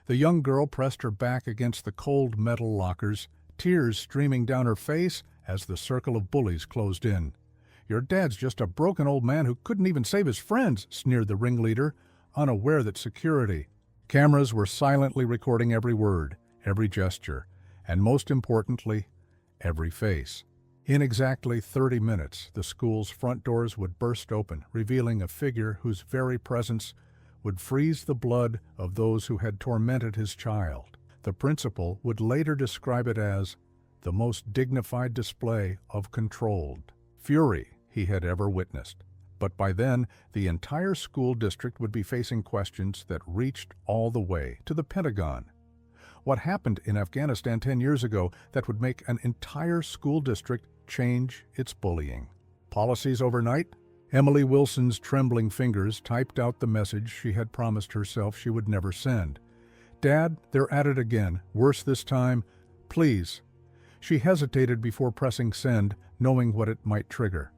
The young girl pressed her back against the cold metal lockers, tears streaming down her face as the circle of bullies closed in. "Your dad's just a broken old man who couldn't even save his friends," sneered the ringleader, unaware that security. Cameras were silently recording every word, every gesture, and most importantly, every face. In exactly 30 minutes, the school's front doors would burst open, revealing a figure whose very presence would freeze the blood of those who had tormented his child. The principal would later describe it as the most dignified display of controlled fury he had ever witnessed. But by then, the entire school district would be facing questions that reached all the way to the Pentagon. What happened in Afghanistan 10 years ago that would make an entire school district change its bullying? Policies overnight? Emily Wilson's trembling fingers typed out the message she had promised herself she would never send. "Dad, they're at it again. Worse this time. Please." She hesitated before pressing send, knowing what it might trigger.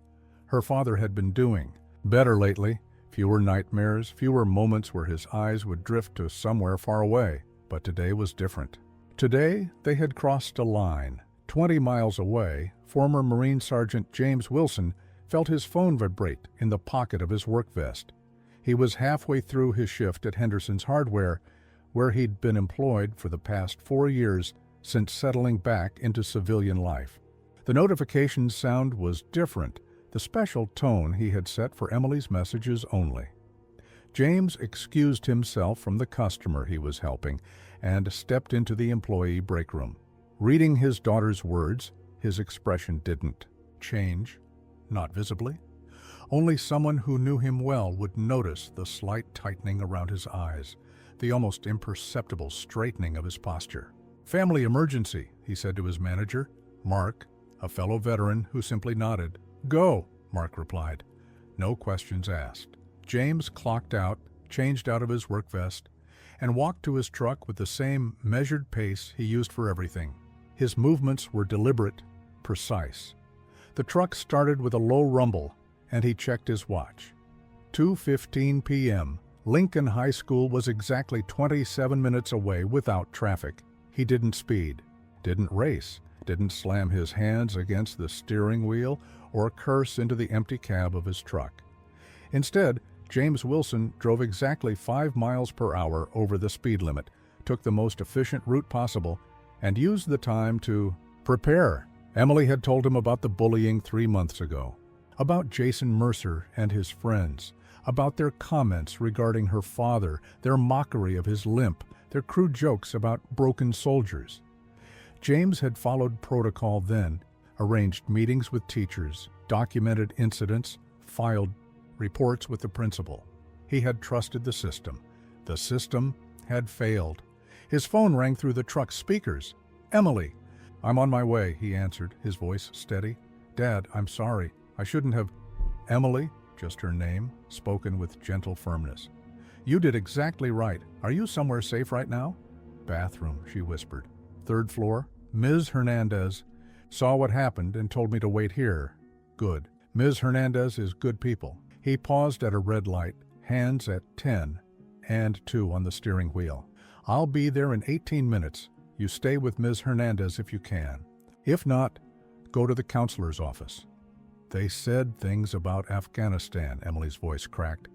Her father had been doing better lately. Fewer nightmares, fewer moments where his eyes would drift to somewhere far away. But today was different. Today, they had crossed a line. 20 miles away, former Marine Sergeant James Wilson felt his phone vibrate in the pocket of his work vest. He was halfway through his shift at Henderson's Hardware, where he'd been employed for the past 4 years since settling back into civilian life. The notification sound was different, the special tone he had set for Emily's messages only. James excused himself from the customer he was helping and stepped into the employee break room. Reading his daughter's words, his expression didn't change, not visibly. Only someone who knew him well would notice the slight tightening around his eyes, the almost imperceptible straightening of his posture. "Family emergency," he said to his manager, Mark, a fellow veteran who simply nodded. "Go," Mark replied. No questions asked. James clocked out, changed out of his work vest, and walked to his truck with the same measured pace he used for everything. His movements were deliberate, precise. The truck started with a low rumble, and he checked his watch. 2:15 p.m. Lincoln High School was exactly 27 minutes away without traffic. He didn't speed, didn't race, didn't slam his hands against the steering wheel or curse into the empty cab of his truck. Instead, James Wilson drove exactly 5 miles per hour over the speed limit, took the most efficient route possible, and used the time to prepare. Emily had told him about the bullying 3 months ago, about Jason Mercer and his friends, about their comments regarding her father, their mockery of his limp, their crude jokes about broken soldiers. James had followed protocol then, arranged meetings with teachers, documented incidents, filed reports with the principal. He had trusted the system. The system had failed. His phone rang through the truck's speakers. "Emily." "I'm on my way," he answered, his voice steady. "Dad, I'm sorry. I shouldn't have—" Emily, just her name, spoken with gentle firmness. "You did exactly right. Are you somewhere safe right now?" "Bathroom," she whispered. "3rd floor?" "Ms. Hernandez saw what happened and told me to wait here." "Good. Ms. Hernandez is good people." He paused at a red light, hands at 10 and 2 on the steering wheel. "I'll be there in 18 minutes. You stay with Ms. Hernandez if you can. If not, go to the counselor's office." "They said things about Afghanistan," Emily's voice cracked.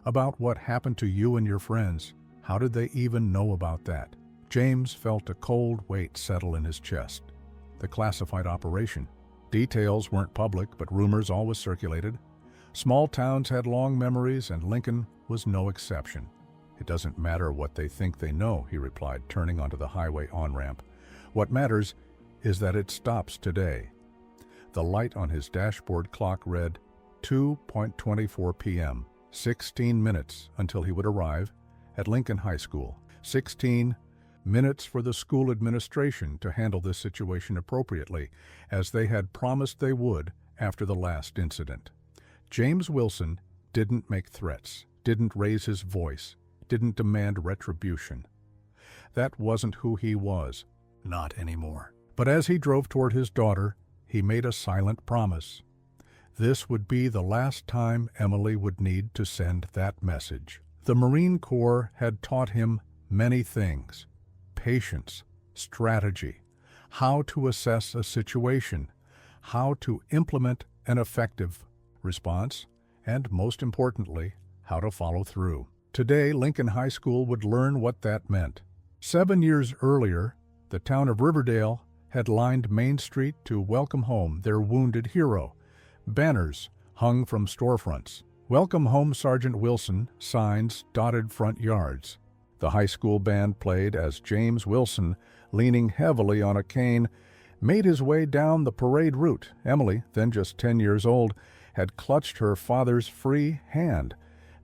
"About what happened to you and your friends. How did they even know about that?" James felt a cold weight settle in his chest. The classified operation. Details weren't public, but rumors always circulated. Small towns had long memories, and Lincoln was no exception. "It doesn't matter what they think they know," he replied, turning onto the highway on-ramp. "What matters is that it stops today." The light on his dashboard clock read 2:24 p.m., 16 minutes until he would arrive at Lincoln High School. 16 minutes for the school administration to handle this situation appropriately, as they had promised they would after the last incident. James Wilson didn't make threats, didn't raise his voice, didn't demand retribution. That wasn't who he was, not anymore. But as he drove toward his daughter, he made a silent promise. This would be the last time Emily would need to send that message. The Marine Corps had taught him many things: patience, strategy, how to assess a situation, how to implement an effective response, and most importantly, how to follow through. Today, Lincoln High School would learn what that meant. 7 years earlier, the town of Riverdale had lined Main Street to welcome home their wounded hero. Banners hung from storefronts. "Welcome home, Sergeant Wilson," signs dotted front yards. The high school band played as James Wilson, leaning heavily on a cane, made his way down the parade route. Emily, then just 10 years old, had clutched her father's free hand,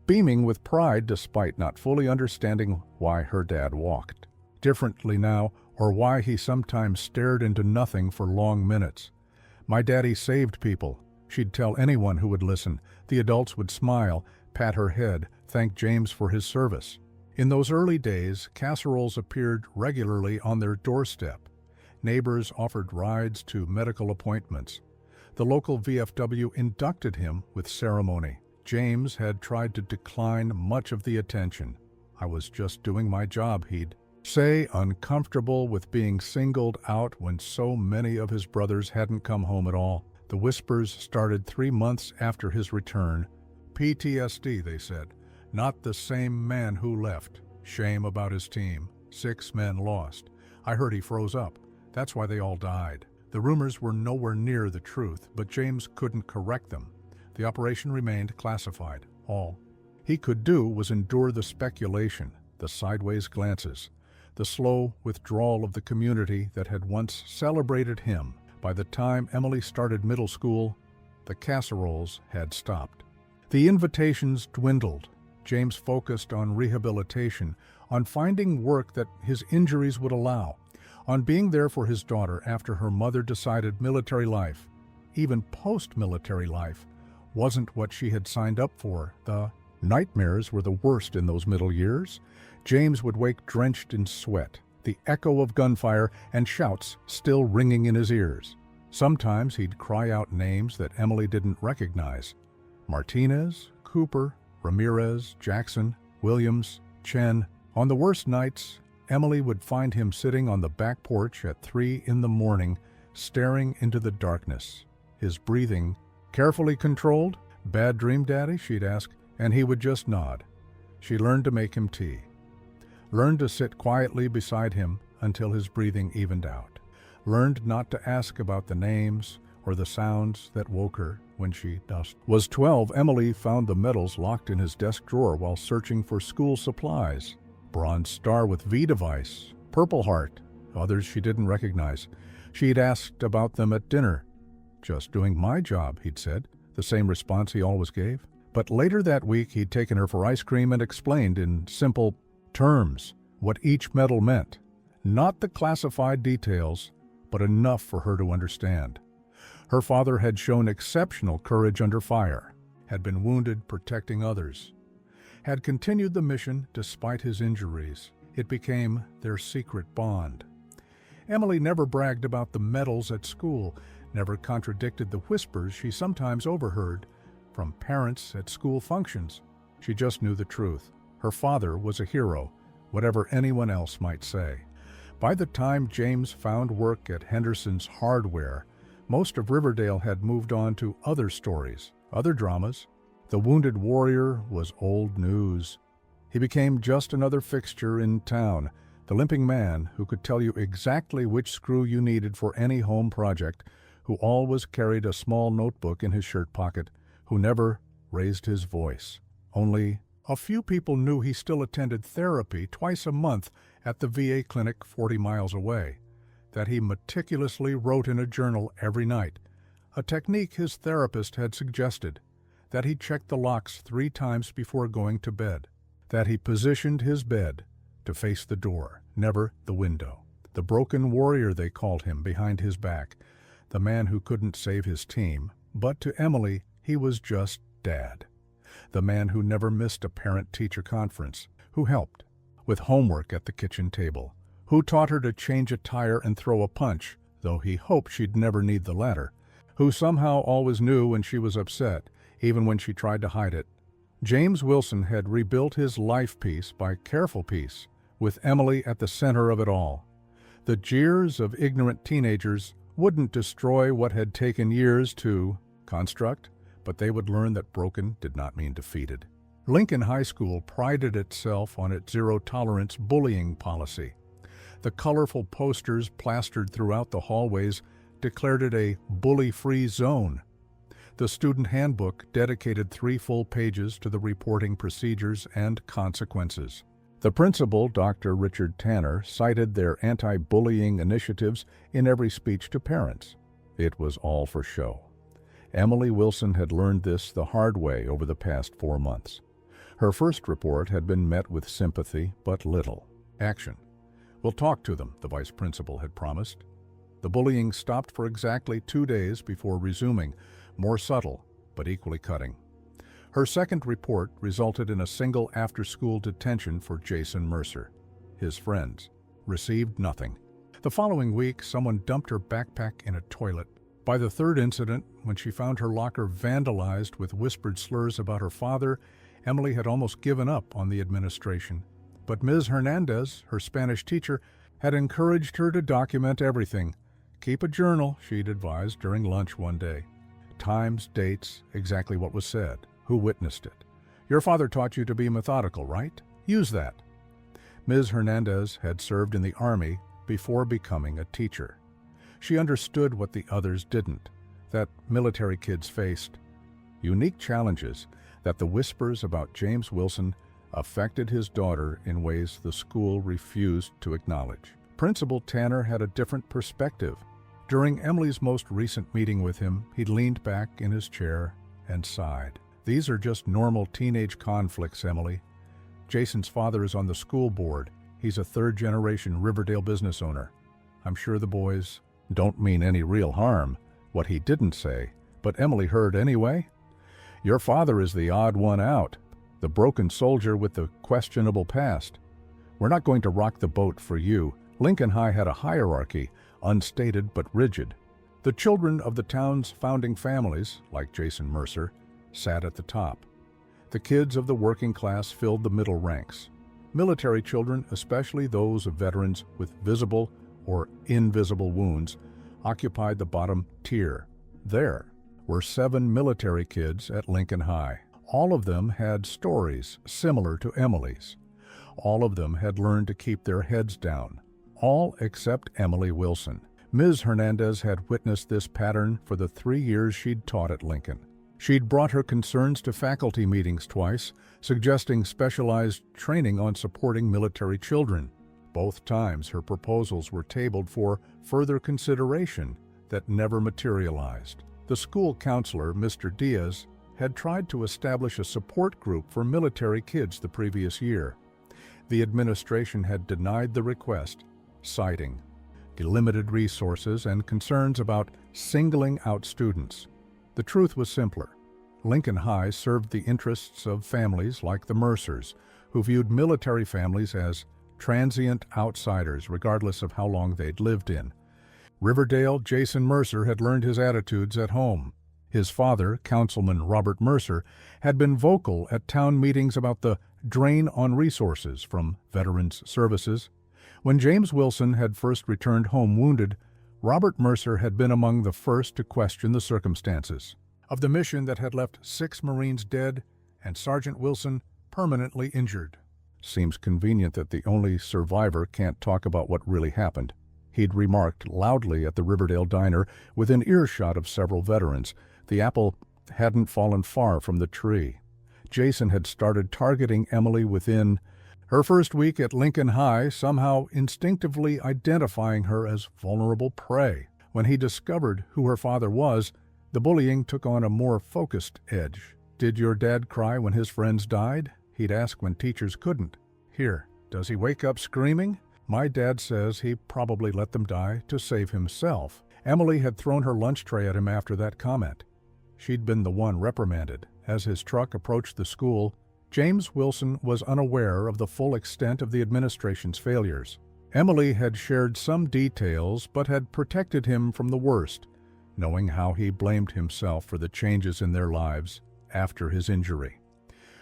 beaming with pride despite not fully understanding why her dad walked differently now, or why he sometimes stared into nothing for long minutes. "My daddy saved people," she'd tell anyone who would listen. The adults would smile, pat her head, thank James for his service. In those early days, casseroles appeared regularly on their doorstep. Neighbors offered rides to medical appointments. The local VFW inducted him with ceremony. James had tried to decline much of the attention. "I was just doing my job," he'd say, uncomfortable with being singled out when so many of his brothers hadn't come home at all. The whispers started 3 months after his return. "PTSD," they said. "Not the same man who left. Shame about his team. 6 men lost. I heard he froze up. That's why they all died." The rumors were nowhere near the truth, but James couldn't correct them. The operation remained classified. All he could do was endure the speculation, the sideways glances, the slow withdrawal of the community that had once celebrated him. By the time Emily started middle school, the casseroles had stopped. The invitations dwindled. James focused on rehabilitation, on finding work that his injuries would allow, on being there for his daughter after her mother decided military life, even post-military life, wasn't what she had signed up for. The nightmares were the worst in those middle years. James would wake drenched in sweat, the echo of gunfire and shouts still ringing in his ears. Sometimes he'd cry out names that Emily didn't recognize: Martinez, Cooper, Ramirez, Jackson, Williams, Chen. On the worst nights, Emily would find him sitting on the back porch at 3 in the morning, staring into the darkness. His breathing carefully controlled. "Bad dream, Daddy?" she'd ask, and he would just nod. She learned to make him tea, learned to sit quietly beside him until his breathing evened out, learned not to ask about the names or the sounds that woke her when she was 12. Emily found the medals locked in his desk drawer while searching for school supplies. Bronze Star with V device, Purple Heart, others she didn't recognize. She'd asked about them at dinner. "Just doing my job," he'd said, the same response he always gave. But later that week, he'd taken her for ice cream and explained in simple terms what each medal meant. Not the classified details, but enough for her to understand. Her father had shown exceptional courage under fire, had been wounded protecting others, had continued the mission despite his injuries. It became their secret bond. Emily never bragged about the medals at school, never contradicted the whispers she sometimes overheard from parents at school functions. She just knew the truth. Her father was a hero, whatever anyone else might say. By the time James found work at Henderson's Hardware, most of Riverdale had moved on to other stories, other dramas. The wounded warrior was old news. He became just another fixture in town, the limping man who could tell you exactly which screw you needed for any home project, who always carried a small notebook in his shirt pocket, who never raised his voice. Only a few people knew he still attended therapy twice a month at the VA clinic 40 miles away, that he meticulously wrote in a journal every night, a technique his therapist had suggested, that he checked the locks 3 times before going to bed, that he positioned his bed to face the door, never the window. The broken warrior, they called him, behind his back, the man who couldn't save his team, but to Emily, he was just Dad. The man who never missed a parent-teacher conference, who helped with homework at the kitchen table, who taught her to change a tire and throw a punch, though he hoped she'd never need the latter, who somehow always knew when she was upset, even when she tried to hide it. James Wilson had rebuilt his life piece by careful piece, with Emily at the center of it all. The jeers of ignorant teenagers wouldn't destroy what had taken years to construct, but they would learn that broken did not mean defeated. Lincoln High School prided itself on its zero-tolerance bullying policy. The colorful posters plastered throughout the hallways declared it a bully-free zone. The student handbook dedicated 3 full pages to the reporting procedures and consequences. The principal, Dr. Richard Tanner, cited their anti-bullying initiatives in every speech to parents. It was all for show. Emily Wilson had learned this the hard way over the past 4 months. Her first report had been met with sympathy, but little action. "We'll talk to them," the vice principal had promised. The bullying stopped for exactly 2 days before resuming, more subtle, but equally cutting. Her second report resulted in a single after-school detention for Jason Mercer. His friends received nothing. The following week, someone dumped her backpack in a toilet. By the third incident, when she found her locker vandalized with whispered slurs about her father, Emily had almost given up on the administration. But Ms. Hernandez, her Spanish teacher, had encouraged her to document everything. "Keep a journal," she'd advised during lunch one day. Times, dates, exactly what was said, who witnessed it. "Your father taught you to be methodical, right? Use that." Ms. Hernandez had served in the Army before becoming a teacher. She understood what the others didn't, that military kids faced. Unique challenges, that the whispers about James Wilson affected his daughter in ways the school refused to acknowledge. Principal Tanner had a different perspective. During Emily's most recent meeting with him, he leaned back in his chair and sighed. "These are just normal teenage conflicts, Emily. Jason's father is on the school board. He's a third-generation Riverdale business owner. I'm sure the boys don't mean any real harm." What he didn't say, but Emily heard anyway. "Your father is the odd one out, the broken soldier with the questionable past. We're not going to rock the boat for you." Lincoln High had a hierarchy, unstated but rigid. The children of the town's founding families, like Jason Mercer, sat at the top. The kids of the working class filled the middle ranks. Military children, especially those of veterans with visible or invisible wounds, occupied the bottom tier. There were 7 military kids at Lincoln High. All of them had stories similar to Emily's. All of them had learned to keep their heads down. All except Emily Wilson. Ms. Hernandez had witnessed this pattern for the 3 years she'd taught at Lincoln. She'd brought her concerns to faculty meetings twice, suggesting specialized training on supporting military children. Both times her proposals were tabled for further consideration that never materialized. The school counselor, Mr. Diaz, had tried to establish a support group for military kids the previous year. The administration had denied the request, citing limited resources and concerns about singling out students. The truth was simpler. Lincoln High served the interests of families like the Mercers, who viewed military families as transient outsiders regardless of how long they'd lived in. Riverdale, Jason Mercer had learned his attitudes at home. His father, Councilman Robert Mercer, had been vocal at town meetings about the drain on resources from veterans' services. When James Wilson had first returned home wounded, Robert Mercer had been among the first to question the circumstances of the mission that had left 6 Marines dead and Sergeant Wilson permanently injured. "Seems convenient that the only survivor can't talk about what really happened," he'd remarked loudly at the Riverdale diner within earshot of several veterans. The apple hadn't fallen far from the tree. Jason had started targeting Emily within her first week at Lincoln High, somehow instinctively identifying her as vulnerable prey. When he discovered who her father was, the bullying took on a more focused edge. "Did your dad cry when his friends died?" he'd ask when teachers couldn't. "Here, does he wake up screaming? My dad says he probably let them die to save himself." Emily had thrown her lunch tray at him after that comment. She'd been the one reprimanded. As his truck approached the school, James Wilson was unaware of the full extent of the administration's failures. Emily had shared some details but had protected him from the worst, knowing how he blamed himself for the changes in their lives after his injury.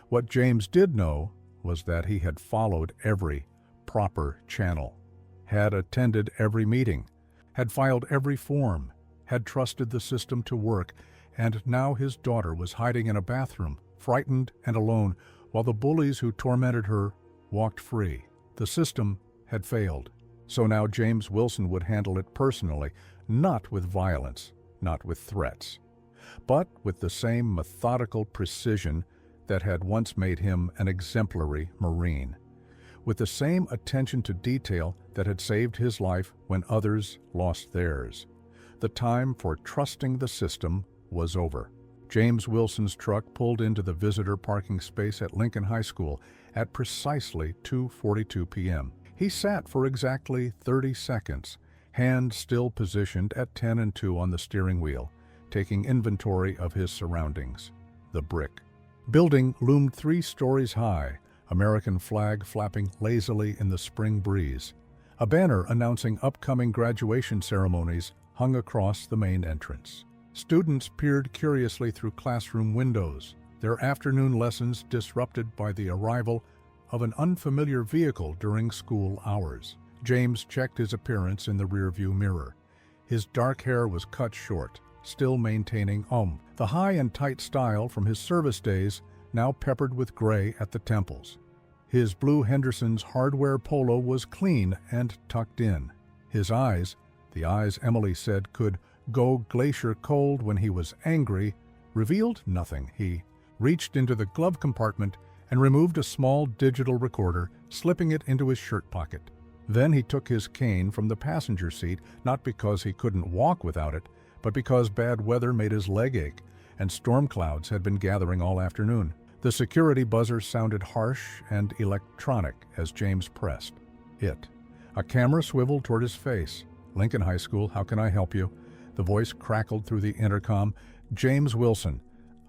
What James did know was that he had followed every proper channel, had attended every meeting, had filed every form, had trusted the system to work, and now his daughter was hiding in a bathroom, frightened and alone, while the bullies who tormented her walked free. The system had failed. So now James Wilson would handle it personally, not with violence, not with threats, but with the same methodical precision that had once made him an exemplary Marine, with the same attention to detail that had saved his life when others lost theirs. The time for trusting the system was over. James Wilson's truck pulled into the visitor parking space at Lincoln High School at precisely 2:42 p.m. He sat for exactly 30 seconds, hand still positioned at 10 and 2 on the steering wheel, taking inventory of his surroundings. The brick building loomed 3 stories high, American flag flapping lazily in the spring breeze. A banner announcing upcoming graduation ceremonies hung across the main entrance. Students peered curiously through classroom windows, their afternoon lessons disrupted by the arrival of an unfamiliar vehicle during school hours. James checked his appearance in the rearview mirror. His dark hair was cut short, still maintaining the high and tight style from his service days, now peppered with gray at the temples. His blue Henderson's hardware polo was clean and tucked in. His eyes, the eyes Emily said could go glacier cold when he was angry, revealed nothing. He reached into the glove compartment and removed a small digital recorder, slipping it into his shirt pocket. Then he took his cane from the passenger seat, not because he couldn't walk without it, but because bad weather made his leg ache, and storm clouds had been gathering all afternoon. The security buzzer sounded harsh and electronic as James pressed it. A camera swiveled toward his face. "Lincoln High School, how can I help you?" The voice crackled through the intercom. "James Wilson.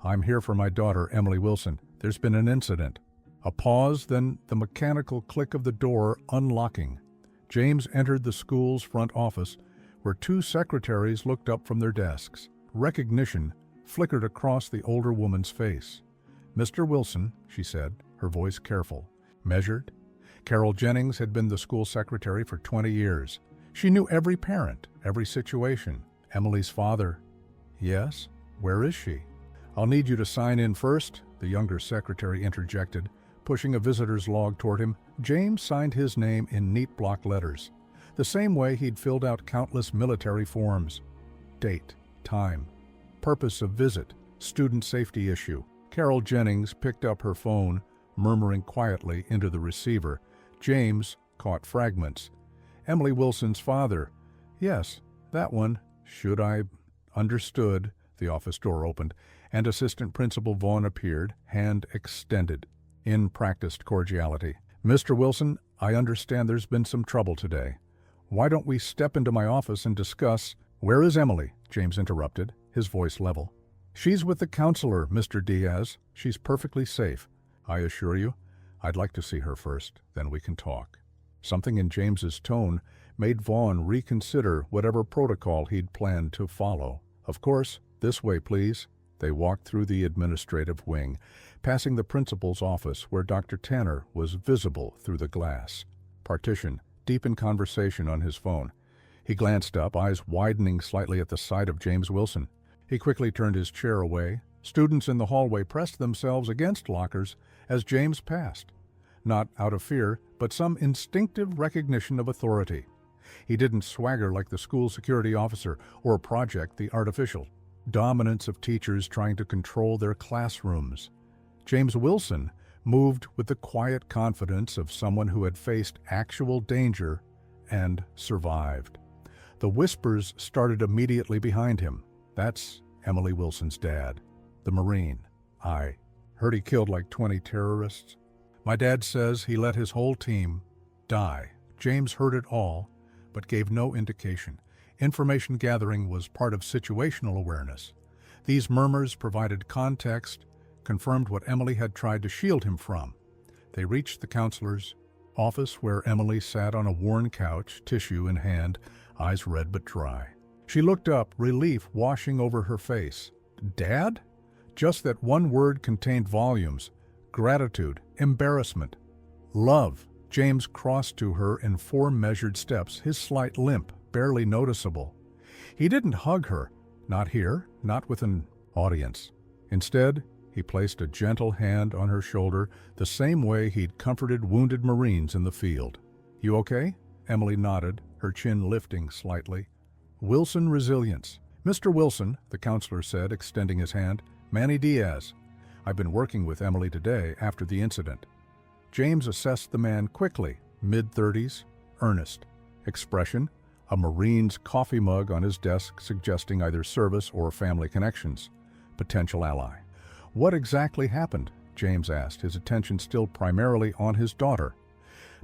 I'm here for my daughter, Emily Wilson. There's been an incident." A pause, then the mechanical click of the door unlocking. James entered the school's front office, where 2 secretaries looked up from their desks. Recognition flickered across the older woman's face. "Mr. Wilson," she said, her voice careful, measured. Carol Jennings had been the school secretary for 20 years. She knew every parent, every situation. Emily's father. "Yes? Where is she?" "I'll need you to sign in first," the younger secretary interjected, pushing a visitor's log toward him. James signed his name in neat block letters, the same way he'd filled out countless military forms. Date, time, purpose of visit, student safety issue. Carol Jennings picked up her phone, murmuring quietly into the receiver. James caught fragments. "Emily Wilson's father. Yes, that one. Should I?" "Understood." The office door opened, and Assistant Principal Vaughn appeared, hand extended, in practiced cordiality. "Mr. Wilson, I understand there's been some trouble today. Why don't we step into my office and discuss—" "Where is Emily?" James interrupted, his voice level. "She's with the counselor, Mr. Diaz. She's perfectly safe. I assure you. I'd like to see her first, then we can talk." Something in James's tone made Vaughn reconsider whatever protocol he'd planned to follow. "Of course, this way, please." They walked through the administrative wing, passing the principal's office where Dr. Tanner was visible through the glass partition, deep in conversation on his phone. He glanced up, eyes widening slightly at the sight of James Wilson. He quickly turned his chair away. Students in the hallway pressed themselves against lockers as James passed, not out of fear, but some instinctive recognition of authority. He didn't swagger like the school security officer or project the artificial dominance of teachers trying to control their classrooms. James Wilson moved with the quiet confidence of someone who had faced actual danger and survived. The whispers started immediately behind him. "That's Emily Wilson's dad, the Marine. I heard he killed like 20 terrorists. My dad says he let his whole team die." James heard it all, but gave no indication. Information gathering was part of situational awareness. These murmurs provided context, confirmed what Emily had tried to shield him from. They reached the counselor's office, where Emily sat on a worn couch, tissue in hand, eyes red but dry. She looked up, relief washing over her face. "Dad?" Just that one word contained volumes. Gratitude, embarrassment, love. James crossed to her in 4 measured steps, his slight limp barely noticeable. He didn't hug her, not here, not with an audience. Instead, he placed a gentle hand on her shoulder the same way he'd comforted wounded Marines in the field. "You okay?" Emily nodded, her chin lifting slightly. "Wilson Resilience." "Mr. Wilson," the counselor said, extending his hand. "Manny Diaz. I've been working with Emily today after the incident." James assessed the man quickly, mid-30s, earnest. Expression, a Marine's coffee mug on his desk suggesting either service or family connections. Potential ally. "What exactly happened?" James asked, his attention still primarily on his daughter.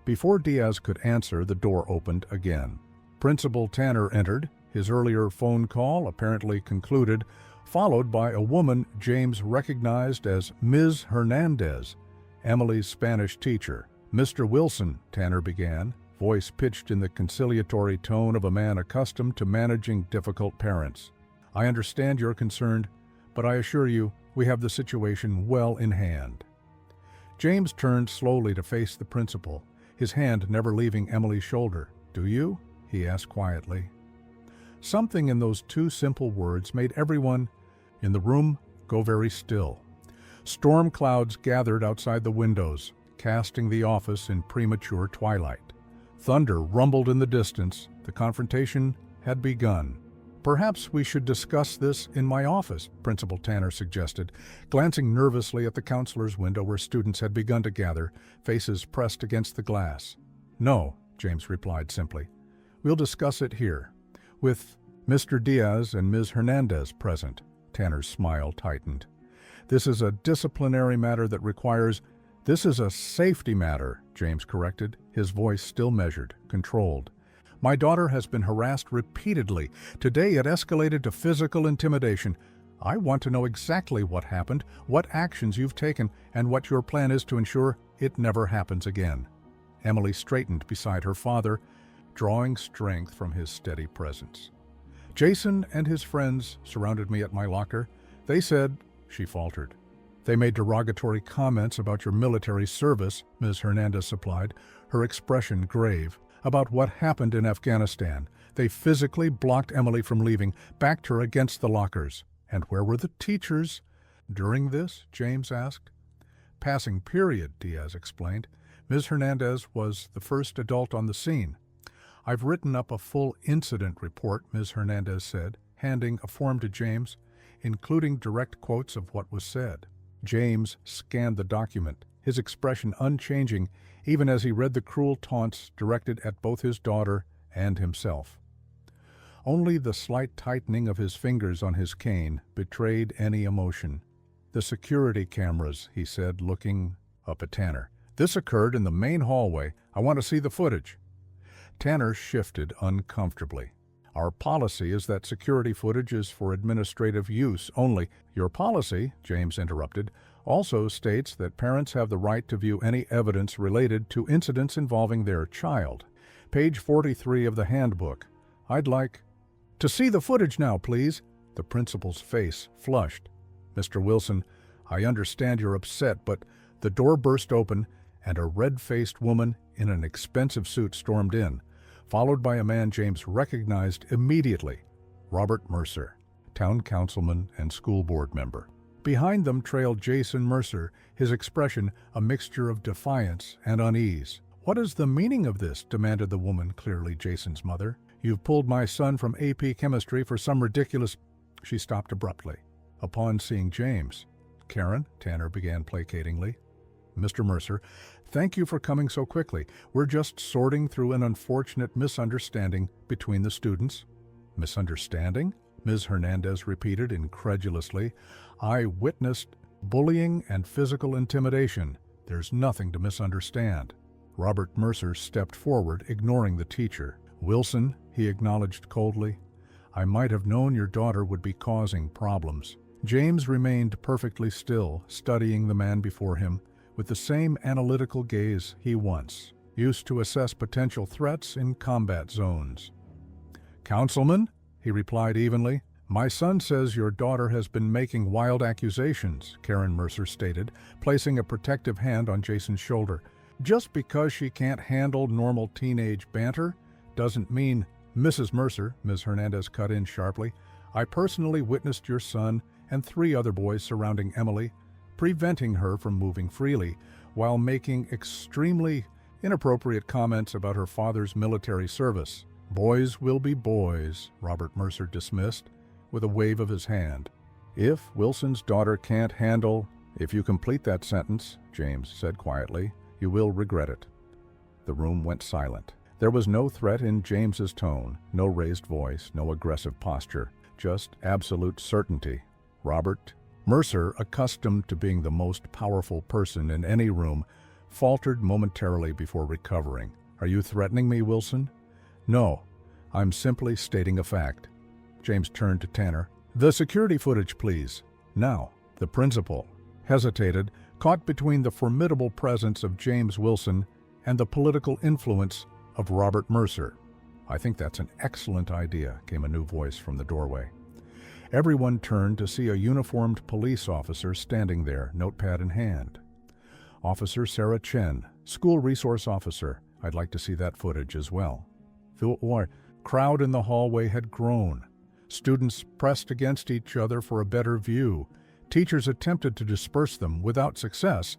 Before Diaz could answer, the door opened again. Principal Tanner entered, his earlier phone call apparently concluded, followed by a woman James recognized as Ms. Hernandez, Emily's Spanish teacher. "Mr. Wilson," Tanner began, voice pitched in the conciliatory tone of a man accustomed to managing difficult parents. "I understand you're concerned, but I assure you we have the situation well in hand." James turned slowly to face the principal, his hand never leaving Emily's shoulder. "Do you?" he asked quietly. Something in those 2 simple words made everyone in the room go very still. Storm clouds gathered outside the windows, casting the office in premature twilight. Thunder rumbled in the distance. The confrontation had begun. "Perhaps we should discuss this in my office," Principal Tanner suggested, glancing nervously at the counselor's window where students had begun to gather, faces pressed against the glass. "No," James replied simply. "We'll discuss it here, with Mr. Diaz and Ms. Hernandez present." Tanner's smile tightened. "This is a disciplinary matter that requires—" "This is a safety matter," James corrected, his voice still measured, controlled. "My daughter has been harassed repeatedly. Today it escalated to physical intimidation. I want to know exactly what happened, what actions you've taken, and what your plan is to ensure it never happens again." Emily straightened beside her father, drawing strength from his steady presence. "Jason and his friends surrounded me at my locker. They said," she faltered. "They made derogatory comments about your military service," Ms. Hernandez supplied, her expression grave, "about what happened in Afghanistan. They physically blocked Emily from leaving, backed her against the lockers." "And where were the teachers during this?" James asked. "Passing period," Diaz explained. "Ms. Hernandez was the first adult on the scene." "I've written up a full incident report," Ms. Hernandez said, handing a form to James, including direct quotes of what was said. James scanned the document, his expression unchanging even as he read the cruel taunts directed at both his daughter and himself. Only the slight tightening of his fingers on his cane betrayed any emotion. "The security cameras," he said, looking up at Tanner. "This occurred in the main hallway. I want to see the footage." Tanner shifted uncomfortably. "Our policy is that security footage is for administrative use only." "Your policy," James interrupted, "also states that parents have the right to view any evidence related to incidents involving their child. Page 43 of the handbook. I'd like—" "To see the footage now, please." The principal's face flushed. "Mr. Wilson, I understand you're upset, but—" The door burst open, and a red-faced woman in an expensive suit stormed in, followed by a man James recognized immediately, Robert Mercer, town councilman and school board member. Behind them trailed Jason Mercer, his expression a mixture of defiance and unease. "What is the meaning of this?" demanded the woman, clearly Jason's mother. "You've pulled my son from AP chemistry for some ridiculous—" She stopped abruptly. Upon seeing James, "Karen," Tanner began placatingly. "Mr. Mercer, thank you for coming so quickly. We're just sorting through an unfortunate misunderstanding between the students." "Misunderstanding?" Ms. Hernandez repeated incredulously. "I witnessed bullying and physical intimidation. There's nothing to misunderstand." Robert Mercer stepped forward, ignoring the teacher. "Wilson," he acknowledged coldly, "I might have known your daughter would be causing problems." James remained perfectly still, studying the man before him, with the same analytical gaze he once used to assess potential threats in combat zones. "Councilman," he replied evenly, "my son says your daughter has been making wild accusations," Karen Mercer stated, placing a protective hand on Jason's shoulder. Just because she can't handle normal teenage banter doesn't mean— Mrs. Mercer, Ms. Hernandez cut in sharply, I personally witnessed your son and 3 other boys surrounding Emily, preventing her from moving freely, while making extremely inappropriate comments about her father's military service. Boys will be boys, Robert Mercer dismissed, with a wave of his hand. If Wilson's daughter can't handle— If you complete that sentence, James said quietly, you will regret it. The room went silent. There was no threat in James's tone, no raised voice, no aggressive posture, just absolute certainty. Robert Mercer, accustomed to being the most powerful person in any room, faltered momentarily before recovering. Are you threatening me, Wilson? No, I'm simply stating a fact. James turned to Tanner. The security footage, please. Now. The principal hesitated, caught between the formidable presence of James Wilson and the political influence of Robert Mercer. I think that's an excellent idea, came a new voice from the doorway. Everyone turned to see a uniformed police officer standing there, notepad in hand. Officer Sarah Chen, school resource officer. I'd like to see that footage as well. The crowd in the hallway had grown. Students pressed against each other for a better view. Teachers attempted to disperse them without success,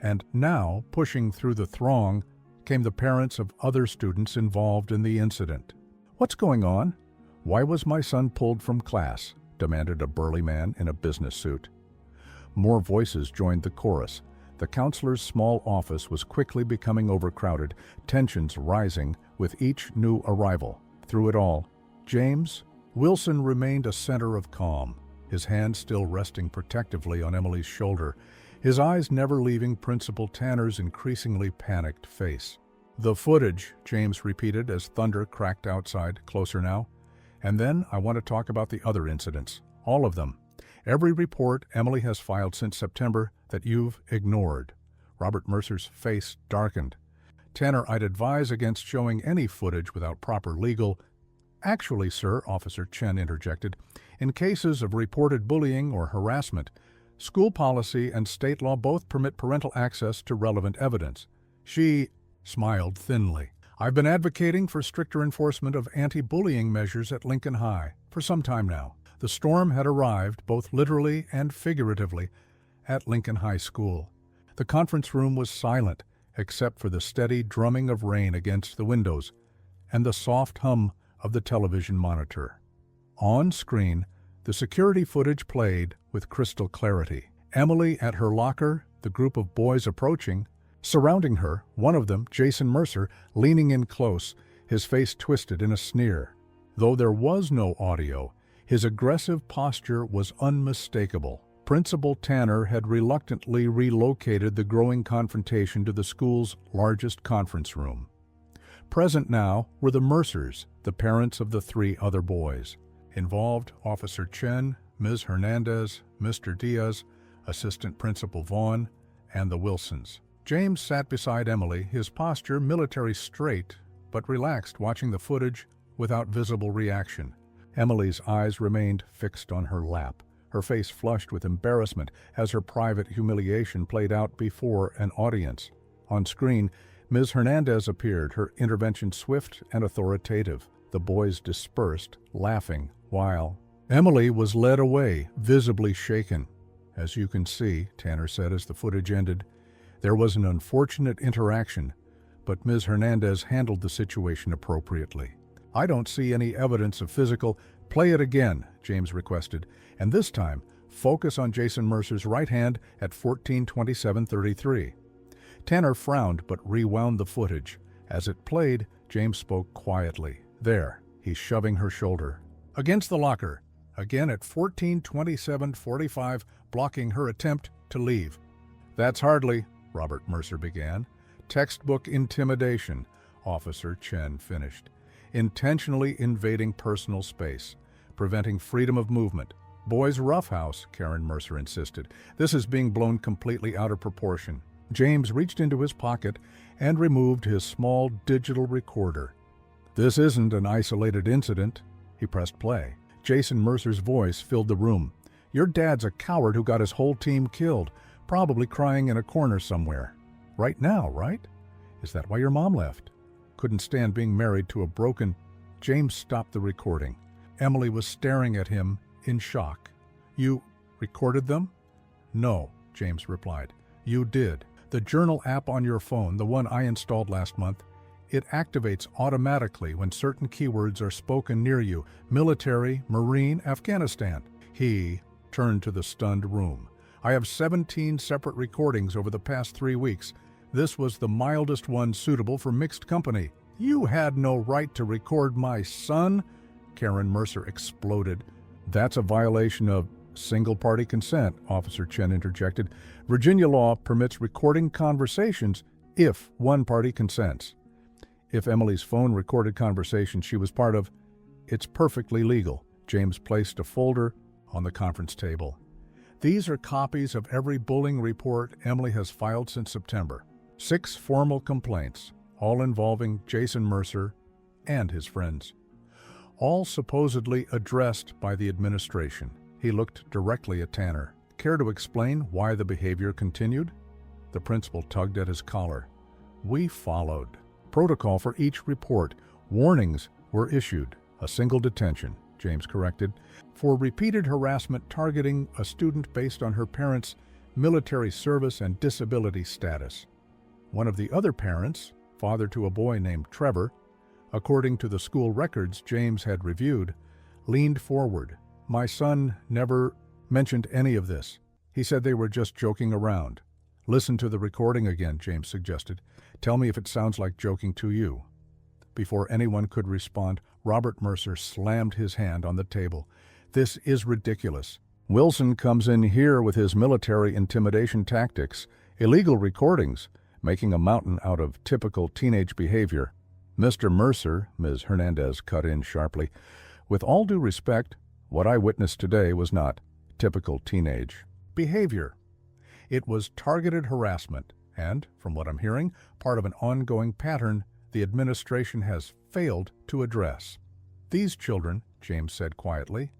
and now, pushing through the throng, came the parents of other students involved in the incident. What's going on? Why was my son pulled from class? Demanded a burly man in a business suit. More voices joined the chorus. The counselor's small office was quickly becoming overcrowded, tensions rising with each new arrival. Through it all, James Wilson remained a center of calm, his hand still resting protectively on Emily's shoulder, his eyes never leaving Principal Tanner's increasingly panicked face. The footage, James repeated as thunder cracked outside, closer now. And then I want to talk about the other incidents, all of them. Every report Emily has filed since September that you've ignored. Robert Mercer's face darkened. Tanner, I'd advise against showing any footage without proper legal— Actually, sir, Officer Chen interjected, in cases of reported bullying or harassment, school policy and state law both permit parental access to relevant evidence. She smiled thinly. I've been advocating for stricter enforcement of anti-bullying measures at Lincoln High for some time now. The storm had arrived, both literally and figuratively, at Lincoln High School. The conference room was silent, except for the steady drumming of rain against the windows and the soft hum of the television monitor. On screen, the security footage played with crystal clarity. Emily at her locker, the group of boys approaching. Surrounding her, one of them, Jason Mercer, leaning in close, his face twisted in a sneer. Though there was no audio, his aggressive posture was unmistakable. Principal Tanner had reluctantly relocated the growing confrontation to the school's largest conference room. Present now were the Mercers, the parents of the 3 other boys. Involved, Officer Chen, Ms. Hernandez, Mr. Diaz, Assistant Principal Vaughn, and the Wilsons. James sat beside Emily, his posture military straight, but relaxed, watching the footage without visible reaction. Emily's eyes remained fixed on her lap, her face flushed with embarrassment as her private humiliation played out before an audience. On screen, Ms. Hernandez appeared, her intervention swift and authoritative. The boys dispersed, laughing, while Emily was led away, visibly shaken. As you can see, Tanner said as the footage ended, there was an unfortunate interaction, but Ms. Hernandez handled the situation appropriately. I don't see any evidence of physical— Play it again, James requested, and this time, focus on Jason Mercer's right hand at 14:27:33. Tanner frowned but rewound the footage. As it played, James spoke quietly. There, he's shoving her shoulder. Against the locker. Again at 14:27:45, blocking her attempt to leave. That's hardly— Robert Mercer began. Textbook intimidation, Officer Chen finished. Intentionally invading personal space, preventing freedom of movement. Boys' roughhouse, Karen Mercer insisted. This is being blown completely out of proportion. James reached into his pocket and removed his small digital recorder. This isn't an isolated incident. He pressed play. Jason Mercer's voice filled the room. Your dad's a coward who got his whole team killed, probably crying in a corner somewhere. Right now, right? Is that why your mom left? Couldn't stand being married to a broken... James stopped the recording. Emily was staring at him in shock. You recorded them? No, James replied. You did. The journal app on your phone, the one I installed last month, it activates automatically when certain keywords are spoken near you. Military, Marine, Afghanistan. He turned to the stunned room. I have 17 separate recordings over the past 3 weeks. This was the mildest one suitable for mixed company. You had no right to record my son, Karen Mercer exploded. That's a violation of single-party consent, Officer Chen interjected. Virginia law permits recording conversations if one party consents. If Emily's phone recorded conversations she was part of, it's perfectly legal. James placed a folder on the conference table. These are copies of every bullying report Emily has filed since September. 6 formal complaints, all involving Jason Mercer and his friends. All supposedly addressed by the administration. He looked directly at Tanner. Care to explain why the behavior continued? The principal tugged at his collar. We followed. Protocol for each report. Warnings were issued. A single detention, James corrected, for repeated harassment targeting a student based on her parents' military service and disability status. One of the other parents, father to a boy named Trevor, according to the school records James had reviewed, leaned forward. My son never mentioned any of this. He said they were just joking around. Listen to the recording again, James suggested. Tell me if it sounds like joking to you. Before anyone could respond, Robert Mercer slammed his hand on the table. This is ridiculous. Wilson comes in here with his military intimidation tactics, illegal recordings, making a mountain out of typical teenage behavior. Mr. Mercer, Ms. Hernandez cut in sharply, with all due respect, what I witnessed today was not typical teenage behavior. It was targeted harassment and, from what I'm hearing, part of an ongoing pattern the administration has failed to address. These children, James said quietly,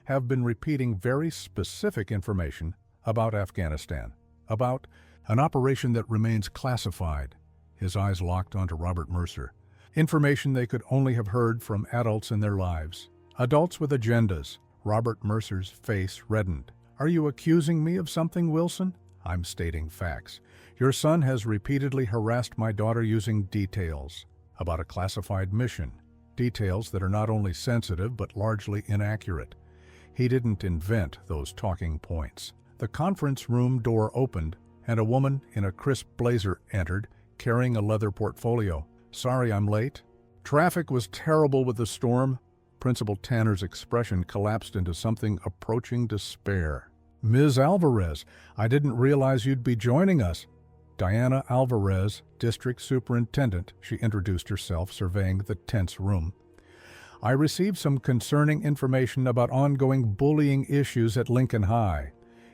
have been repeating very specific information about Afghanistan, about an operation that remains classified. His eyes locked onto Robert Mercer. Information they could only have heard from adults in their lives. Adults with agendas. Robert Mercer's face reddened. Are you accusing me of something, Wilson? I'm stating facts. Your son has repeatedly harassed my daughter using details about a classified mission. Details that are not only sensitive but largely inaccurate. He didn't invent those talking points. The conference room door opened and a woman in a crisp blazer entered, carrying a leather portfolio. Sorry I'm late. Traffic was terrible with the storm. Principal Tanner's expression collapsed into something approaching despair. Ms. Alvarez, I didn't realize you'd be joining us. Diana Alvarez, District Superintendent, she introduced herself, surveying the tense room. I received some concerning information about ongoing bullying issues at Lincoln High.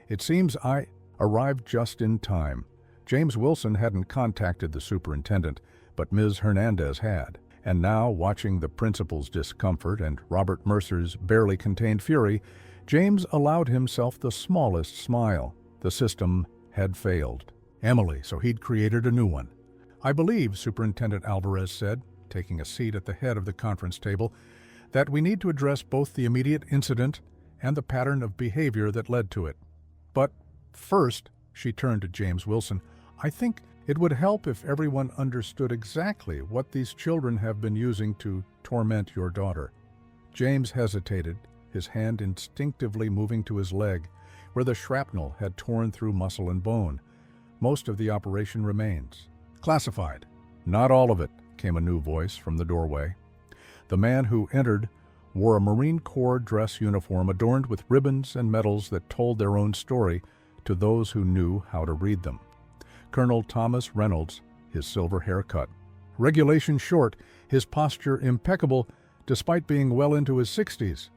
It seems I arrived just in time. James Wilson hadn't contacted the superintendent, but Ms. Hernandez had. And now, watching the principal's discomfort and Robert Mercer's barely contained fury, James allowed himself the smallest smile. The system had failed. Emily, so he'd created a new one. I believe, Superintendent Alvarez said, taking a seat at the head of the conference table, that we need to address both the immediate incident and the pattern of behavior that led to it. But first, she turned to James Wilson, I think it would help if everyone understood exactly what these children have been using to torment your daughter. James hesitated, his hand instinctively moving to his leg, where the shrapnel had torn through muscle and bone. Most of the operation remains. Classified. Not all of it, came a new voice from the doorway. The man who entered wore a Marine Corps dress uniform adorned with ribbons and medals that told their own story to those who knew how to read them. Colonel Thomas Reynolds, his silver haircut. Regulation short, his posture impeccable, despite being well into his 60s.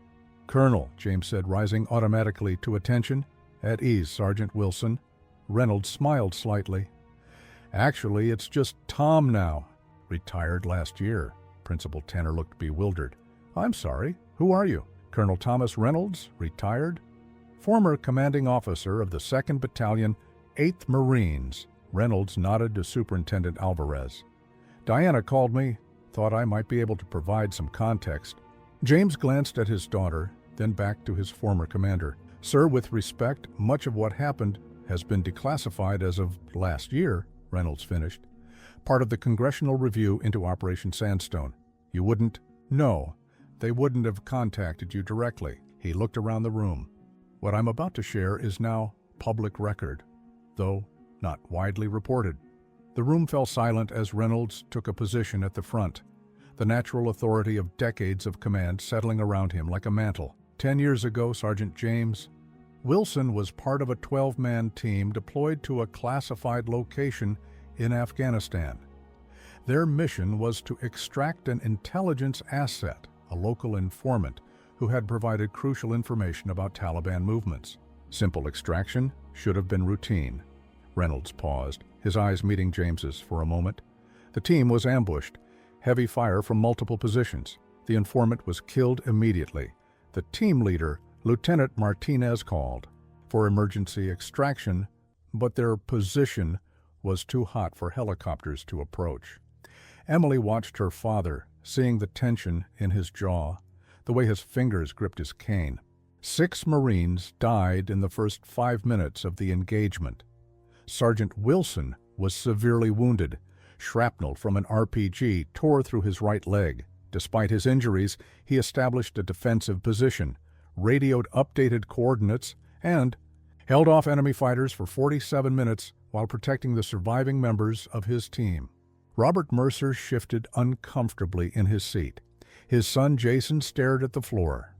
Colonel, James said, rising automatically to attention. At ease, Sergeant Wilson. Reynolds smiled slightly. Actually, it's just Tom now. Retired last year. Principal Tanner looked bewildered. I'm sorry, who are you? Colonel Thomas Reynolds, retired. Former commanding officer of the 2nd Battalion, 8th Marines. Reynolds nodded to Superintendent Alvarez. Diana called me, thought I might be able to provide some context. James glanced at his daughter, then back to his former commander. Sir, with respect, much of what happened has been declassified as of last year, Reynolds finished. Part of the congressional review into Operation Sandstone. You wouldn't? No, they wouldn't have contacted you directly. He looked around the room. What I'm about to share is now public record, though not widely reported. The room fell silent as Reynolds took a position at the front, the natural authority of decades of command settling around him like a mantle. 10 years ago, Sergeant James Wilson was part of a 12-man team deployed to a classified location in Afghanistan. Their mission was to extract an intelligence asset, a local informant, who had provided crucial information about Taliban movements. Simple extraction should have been routine. Reynolds paused, his eyes meeting James's for a moment. The team was ambushed. Heavy fire from multiple positions. The informant was killed immediately. The team leader, Lieutenant Martinez, called for emergency extraction, but their position was too hot for helicopters to approach. Emily watched her father, seeing the tension in his jaw, the way his fingers gripped his cane. 6 Marines died in the first 5 minutes of the engagement. Sergeant Wilson was severely wounded. Shrapnel from an RPG tore through his right leg. Despite his injuries, he established a defensive position, radioed updated coordinates, and held off enemy fighters for 47 minutes while protecting the surviving members of his team. Robert Mercer shifted uncomfortably in his seat. His son Jason stared at the floor.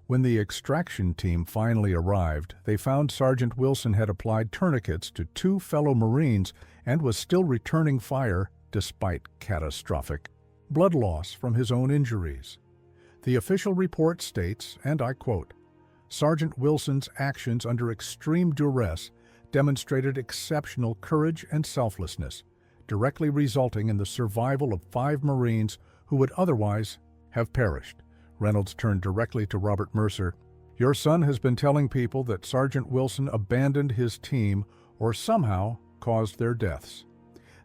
When the extraction team finally arrived, they found Sergeant Wilson had applied tourniquets to 2 fellow Marines and was still returning fire despite catastrophic blood loss from his own injuries. The official report states, and I quote, "Sergeant Wilson's actions under extreme duress demonstrated exceptional courage and selflessness, directly resulting in the survival of 5 Marines who would otherwise have perished." Reynolds turned directly to Robert Mercer. "Your son has been telling people that Sergeant Wilson abandoned his team or somehow caused their deaths.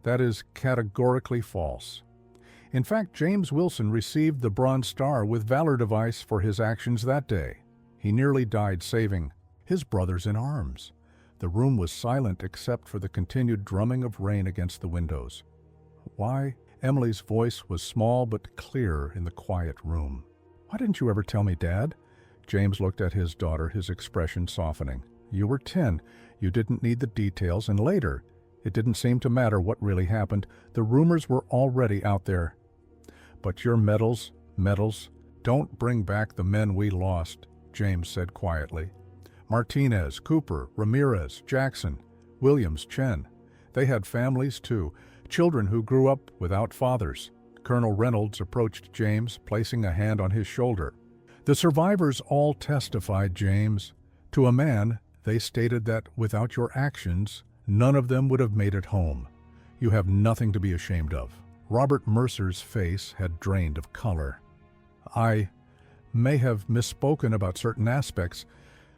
That is categorically false. In fact, James Wilson received the Bronze Star with Valor Device for his actions that day. He nearly died saving his brothers in arms." The room was silent except for the continued drumming of rain against the windows. "Why?" Emily's voice was small but clear in the quiet room. "Why didn't you ever tell me, Dad?" James looked at his daughter, his expression softening. "You were 10. You didn't need the details, and later, it didn't seem to matter what really happened. The rumors were already out there. But your medals, don't bring back the men we lost," James said quietly. "Martinez, Cooper, Ramirez, Jackson, Williams, Chen. They had families too, children who grew up without fathers." Colonel Reynolds approached James, placing a hand on his shoulder. "The survivors all testified, James. To a man, they stated that without your actions, none of them would have made it home. You have nothing to be ashamed of." Robert Mercer's face had drained of color. "I may have misspoken about certain aspects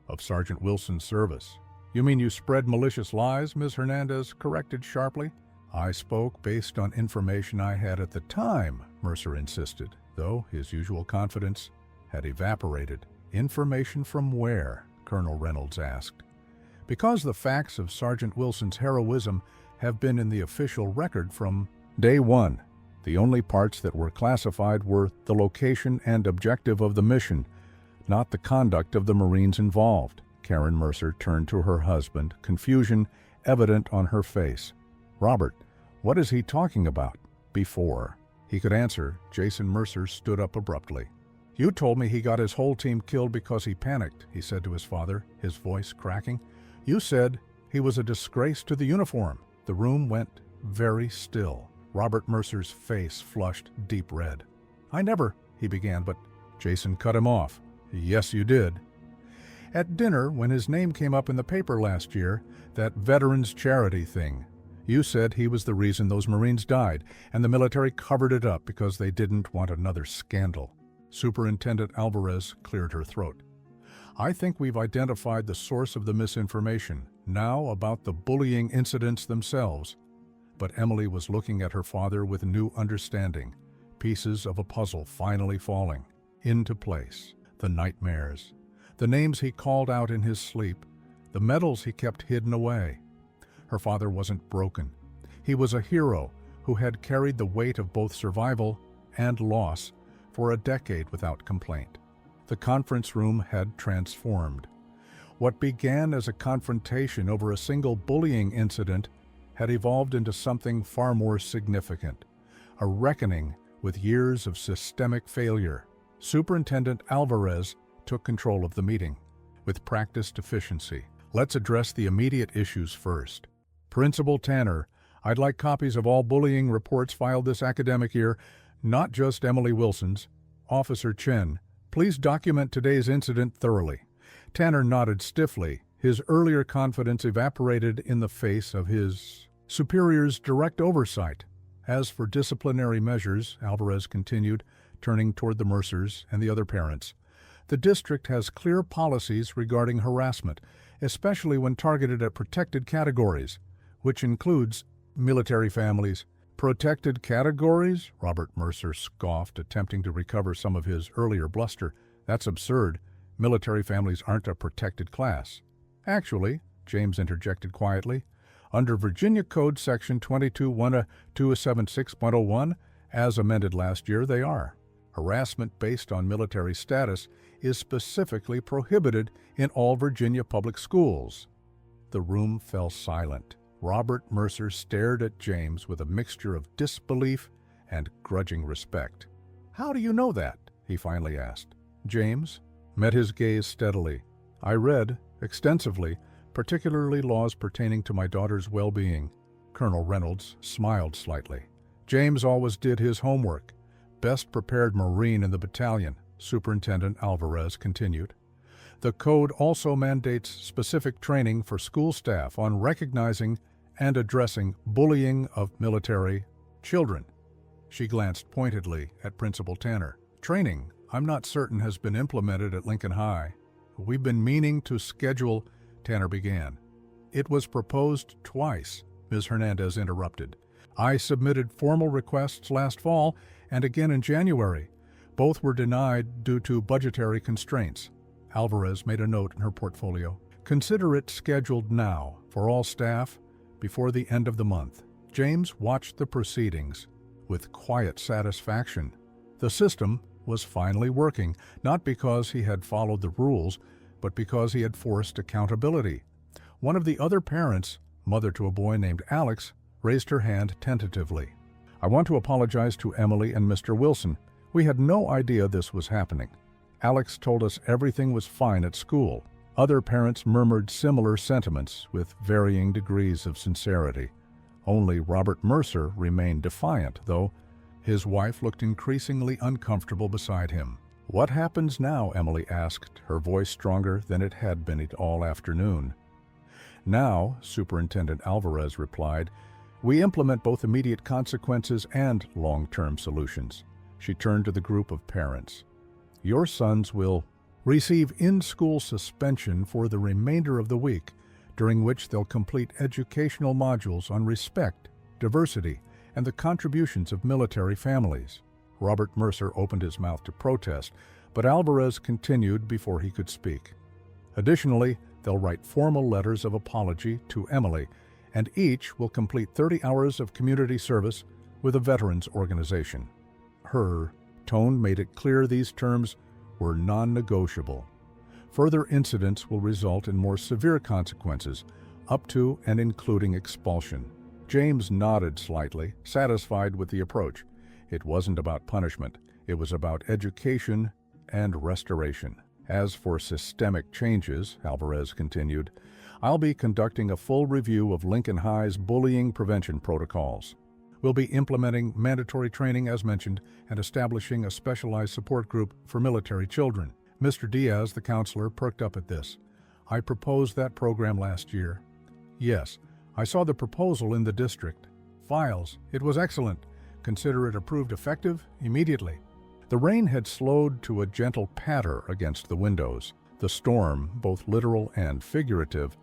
of Sergeant Wilson's service." "You mean you spread malicious lies?" Ms. Hernandez corrected sharply. "I spoke based on information I had at the time," Mercer insisted, though his usual confidence had evaporated. "Information from where?" Colonel Reynolds asked. "Because the facts of Sergeant Wilson's heroism have been in the official record from day one. The only parts that were classified were the location and objective of the mission, not the conduct of the Marines involved." Karen Mercer turned to her husband, confusion evident on her face. "Robert, what is he talking about?" Before he could answer, Jason Mercer stood up abruptly. "You told me he got his whole team killed because he panicked," he said to his father, his voice cracking. "You said he was a disgrace to the uniform." The room went very still. Robert Mercer's face flushed deep red. "I never," he began, but Jason cut him off. "Yes, you did. At dinner, when his name came up in the paper last year, that veterans charity thing, you said he was the reason those Marines died, and the military covered it up because they didn't want another scandal." Superintendent Alvarez cleared her throat. "I think we've identified the source of the misinformation. Now about the bullying incidents themselves. But Emily was looking at her father with new understanding, pieces of a puzzle finally falling into place. The nightmares, the names he called out in his sleep, the medals he kept hidden away. Her father wasn't broken. He was a hero who had carried the weight of both survival and loss for a decade without complaint. The conference room had transformed. What began as a confrontation over a single bullying incident had evolved into something far more significant, a reckoning with years of systemic failure. Superintendent Alvarez took control of the meeting. With practiced efficiency, let's address the immediate issues first. Principal Tanner, I'd like copies of all bullying reports filed this academic year, not just Emily Wilson's. Officer Chen, please document today's incident thoroughly. Tanner nodded stiffly. His earlier confidence evaporated in the face of his superior's direct oversight. As for disciplinary measures, Alvarez continued, turning toward the Mercers and the other parents, the district has clear policies regarding harassment, especially when targeted at protected categories, which includes military families. Protected categories? Robert Mercer scoffed, attempting to recover some of his earlier bluster. That's absurd. Military families aren't a protected class. Actually, James interjected quietly, under Virginia Code Section 22-1276.01, as amended last year, they are. Harassment based on military status is specifically prohibited in all Virginia public schools. The room fell silent. Robert Mercer stared at James with a mixture of disbelief and grudging respect. How do you know that? He finally asked. James met his gaze steadily. I read extensively, particularly laws pertaining to my daughter's well-being. Colonel Reynolds smiled slightly. James always did his homework. Best prepared Marine in the battalion, Superintendent Alvarez continued. The code also mandates specific training for school staff on recognizing and addressing bullying of military children. She glanced pointedly at Principal Tanner. Training, I'm not certain, has been implemented at Lincoln High. We've been meaning to schedule, Tanner began. It was proposed twice, Ms. Hernandez interrupted. I submitted formal requests last fall and again in January. Both were denied due to budgetary constraints. Alvarez made a note in her portfolio. Consider it scheduled now for all staff before the end of the month. James watched the proceedings with quiet satisfaction. The system was finally working, not because he had followed the rules, but because he had forced accountability. One of the other parents, mother to a boy named Alex, raised her hand tentatively. I want to apologize to Emily and Mr. Wilson. We had no idea this was happening. Alex told us everything was fine at school. Other parents murmured similar sentiments with varying degrees of sincerity. Only Robert Mercer remained defiant, though his wife looked increasingly uncomfortable beside him. What happens now? Emily asked, her voice stronger than it had been all afternoon. Now, Superintendent Alvarez replied, we implement both immediate consequences and long-term solutions. She turned to the group of parents. Your sons will receive in-school suspension for the remainder of the week, during which they'll complete educational modules on respect, diversity, and the contributions of military families. Robert Mercer opened his mouth to protest, but Alvarez continued before he could speak. Additionally, they'll write formal letters of apology to Emily, and each will complete 30 hours of community service with a veterans organization. Her tone made it clear these terms were non-negotiable. Further incidents will result in more severe consequences, up to and including expulsion. James nodded slightly, satisfied with the approach. It wasn't about punishment. It was about education and restoration. As for systemic changes, Alvarez continued, I'll be conducting a full review of Lincoln High's bullying prevention protocols. We'll be implementing mandatory training as mentioned and establishing a specialized support group for military children. Mr. Diaz, the counselor, perked up at this. I proposed that program last year. Yes, I saw the proposal in the district. Files, it was excellent. Consider it approved effective immediately. The rain had slowed to a gentle patter against the windows. The storm, both literal and figurative,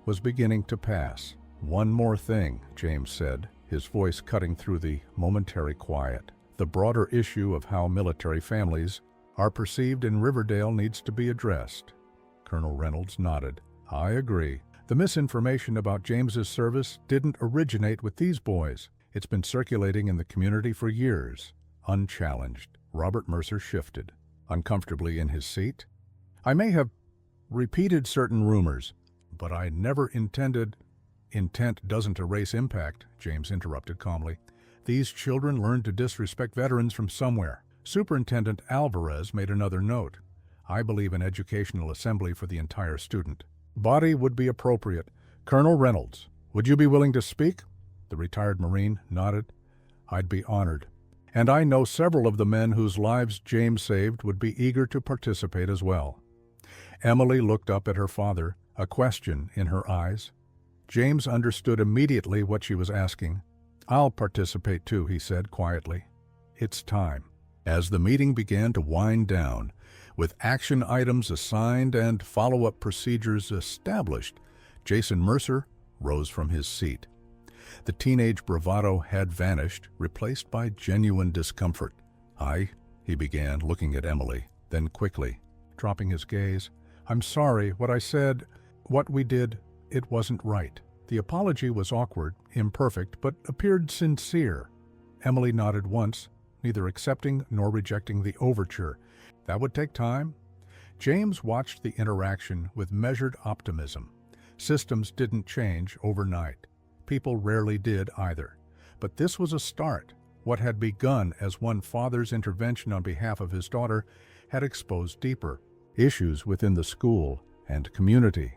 was beginning to pass. One more thing, James said, his voice cutting through the momentary quiet. "The broader issue of how military families are perceived in Riverdale needs to be addressed." Colonel Reynolds nodded. "I agree. The misinformation about James's service didn't originate with these boys. It's been circulating in the community for years, unchallenged." Robert Mercer shifted uncomfortably in his seat. "I may have repeated certain rumors, but I never intended—" "Intent doesn't erase impact," James interrupted calmly. "These children learned to disrespect veterans from somewhere." Superintendent Alvarez made another note. "I believe in educational assembly for the entire student. Body would be appropriate. Colonel Reynolds, would you be willing to speak?" The retired Marine nodded. "I'd be honored. And I know several of the men whose lives James saved would be eager to participate as well." Emily looked up at her father, a question in her eyes. James understood immediately what she was asking. "I'll participate too," he said quietly. "It's time." As the meeting began to wind down, with action items assigned and follow-up procedures established, Jason Mercer rose from his seat. The teenage bravado had vanished, replaced by genuine discomfort. He began, looking at Emily, then quickly, dropping his gaze, "I'm sorry, what we did, it wasn't right." The apology was awkward, imperfect, but appeared sincere. Emily nodded once, neither accepting nor rejecting the overture. That would take time. James watched the interaction with measured optimism. Systems didn't change overnight. People rarely did either. But this was a start. What had begun as one father's intervention on behalf of his daughter had exposed deeper issues within the school and community.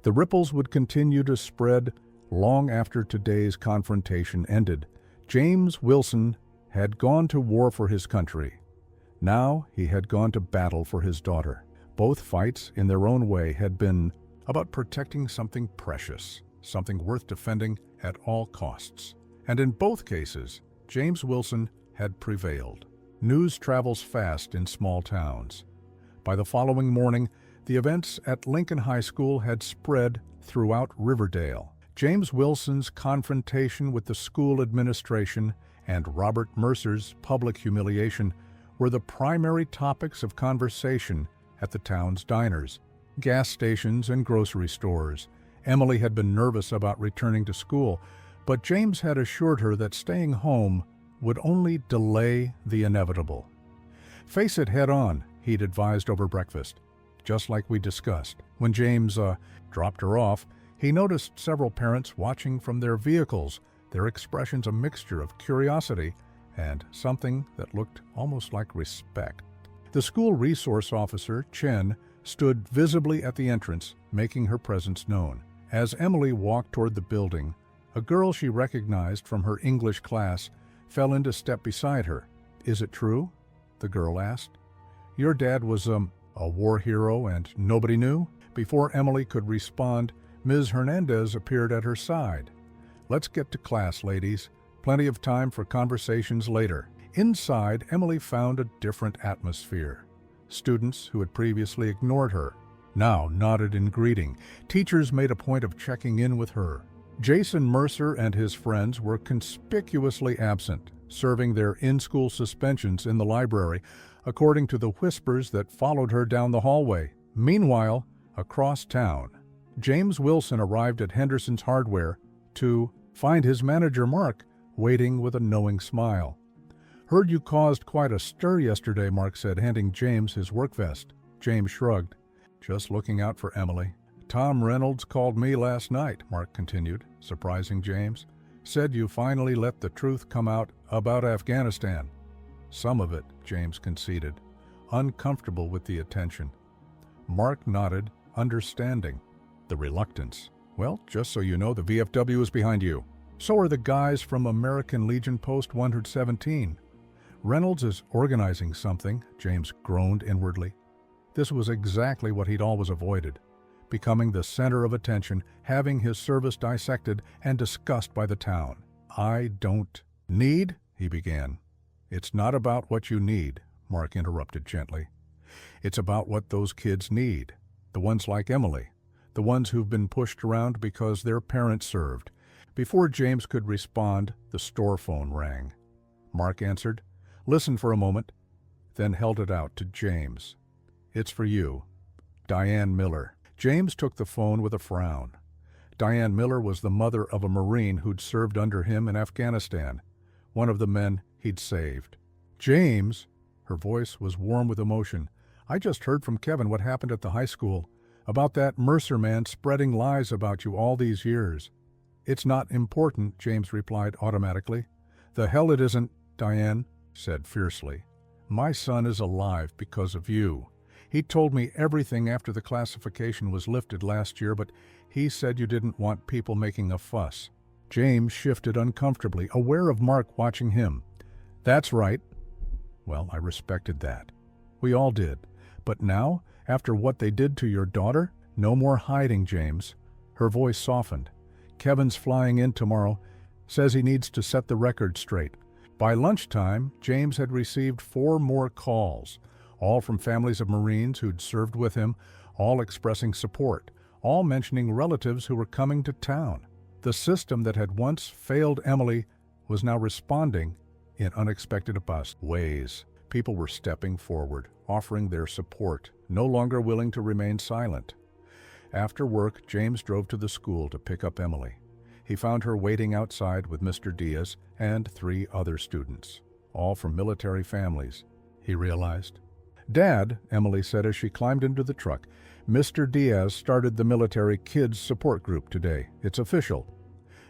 The ripples would continue to spread long after today's confrontation ended. James Wilson had gone to war for his country. Now he had gone to battle for his daughter. Both fights, in their own way, had been about protecting something precious, something worth defending at all costs. And in both cases, James Wilson had prevailed. News travels fast in small towns. By the following morning, the events at Lincoln High School had spread throughout Riverdale. James Wilson's confrontation with the school administration and Robert Mercer's public humiliation were the primary topics of conversation at the town's diners, gas stations, and grocery stores. Emily had been nervous about returning to school, but James had assured her that staying home would only delay the inevitable. "Face it head on," he'd advised over breakfast. Just like we discussed. When James dropped her off, he noticed several parents watching from their vehicles, their expressions a mixture of curiosity and something that looked almost like respect. The school resource officer, Chen, stood visibly at the entrance, making her presence known. As Emily walked toward the building, a girl she recognized from her English class fell into step beside her. "Is it true?" the girl asked. "Your dad was a war hero and nobody knew?" Before Emily could respond, Ms. Hernandez appeared at her side. "Let's get to class, ladies. Plenty of time for conversations later." Inside, Emily found a different atmosphere. Students who had previously ignored her now nodded in greeting. Teachers made a point of checking in with her. Jason Mercer and his friends were conspicuously absent, serving their in-school suspensions in the library, according to the whispers that followed her down the hallway. Meanwhile, across town, James Wilson arrived at Henderson's Hardware to find his manager, Mark, waiting with a knowing smile. "Heard you caused quite a stir yesterday," Mark said, handing James his work vest. James shrugged, just looking out for Emily. "Tom Reynolds called me last night," Mark continued, surprising James. "Said you finally let the truth come out about Afghanistan." "Some of it," James conceded, uncomfortable with the attention. Mark nodded, understanding the reluctance. "Well, just so you know, the VFW is behind you. So are the guys from American Legion Post 117. Reynolds is organizing something," James groaned inwardly. This was exactly what he'd always avoided, becoming the center of attention, having his service dissected and discussed by the town. "I don't need," he began. "It's not about what you need," Mark interrupted gently. "It's about what those kids need, the ones like Emily, the ones who've been pushed around because their parents served, Before James could respond, the store phone rang. Mark answered, listened for a moment, then held it out to James. "It's for you. Diane Miller." James took the phone with a frown. Diane Miller was the mother of a Marine who'd served under him in Afghanistan, one of the men he'd saved. "James," her voice was warm with emotion, "I just heard from Kevin what happened at the high school, about that Mercer man spreading lies about you all these years." "It's not important," James replied automatically. "The hell it isn't," Diane said fiercely. "My son is alive because of you. He told me everything after the classification was lifted last year, but he said you didn't want people making a fuss." James shifted uncomfortably, aware of Mark watching him. "That's right." "Well, I respected that. We all did. But now, after what they did to your daughter, no more hiding, James." Her voice softened. "Kevin's flying in tomorrow, says he needs to set the record straight." By lunchtime, James had received 4 more calls, all from families of Marines who'd served with him, all expressing support, all mentioning relatives who were coming to town. The system that had once failed Emily was now responding in unexpected ways. People were stepping forward, offering their support, no longer willing to remain silent. After work, James drove to the school to pick up Emily. He found her waiting outside with Mr. Diaz and 3 other students, all from military families, he realized. "Dad," Emily said as she climbed into the truck, "Mr. Diaz started the military kids support group today. It's official."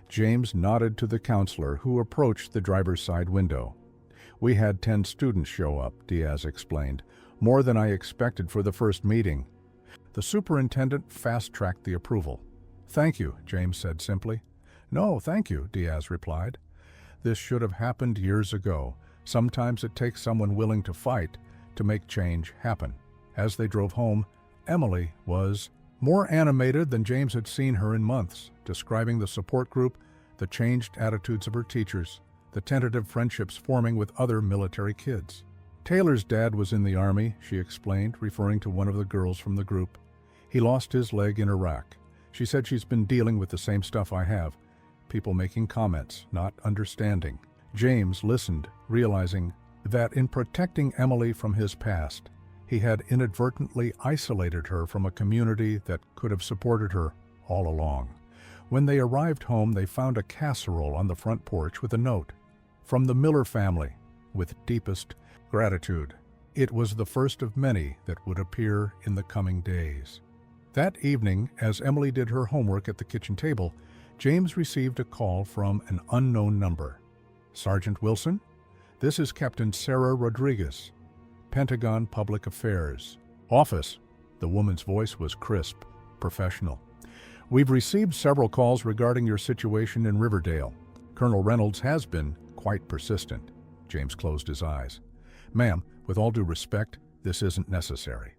James nodded to the counselor, who approached the driver's side window. "We had 10 students show up," Diaz explained, "more than I expected for the first meeting." The superintendent fast-tracked the approval. "Thank you," James said simply. "No, thank you," Diaz replied. "This should have happened years ago. Sometimes it takes someone willing to fight to make change happen." As they drove home, Emily was more animated than James had seen her in months, describing the support group, the changed attitudes of her teachers, the tentative friendships forming with other military kids. "Taylor's dad was in the Army," she explained, referring to one of the girls from the group. "He lost his leg in Iraq. She said she's been dealing with the same stuff I have. People making comments, not understanding." James listened, realizing that in protecting Emily from his past, he had inadvertently isolated her from a community that could have supported her all along. When they arrived home, they found a casserole on the front porch with a note, "From the Miller family, with deepest gratitude." It was the first of many that would appear in the coming days. That evening, as Emily did her homework at the kitchen table, James received a call from an unknown number. "Sergeant Wilson? This is Captain Sarah Rodriguez, Pentagon Public Affairs. Office." The woman's voice was crisp, professional. "We've received several calls regarding your situation in Riverdale. Colonel Reynolds has been quite persistent." James closed his eyes. "Ma'am, with all due respect, this isn't necessary."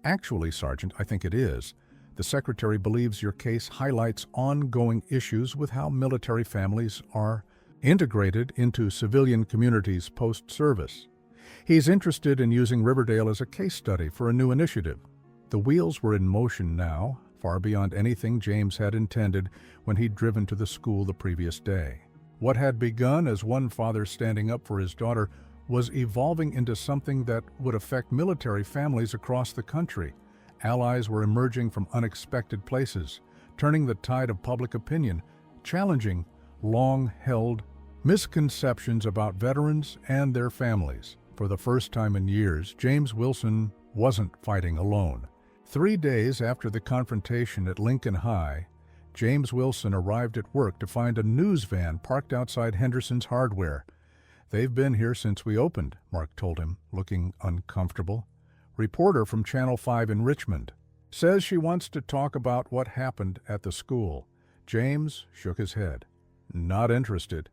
"Actually, Sergeant, I think it is. The Secretary believes your case highlights ongoing issues with how military families are integrated into civilian communities post-service. He's interested in using Riverdale as a case study for a new initiative." The wheels were in motion now, far beyond anything James had intended when he'd driven to the school the previous day. What had begun as one father standing up for his daughter was evolving into something that would affect military families across the country. Allies were emerging from unexpected places, turning the tide of public opinion, challenging long-held misconceptions about veterans and their families. For the first time in years, James Wilson wasn't fighting alone. 3 days after the confrontation at Lincoln High, James Wilson arrived at work to find a news van parked outside Henderson's Hardware. "They've been here since we opened," Mark told him, looking uncomfortable. "Reporter from Channel 5 in Richmond. Says she wants to talk about what happened at the school." James shook his head. "Not interested."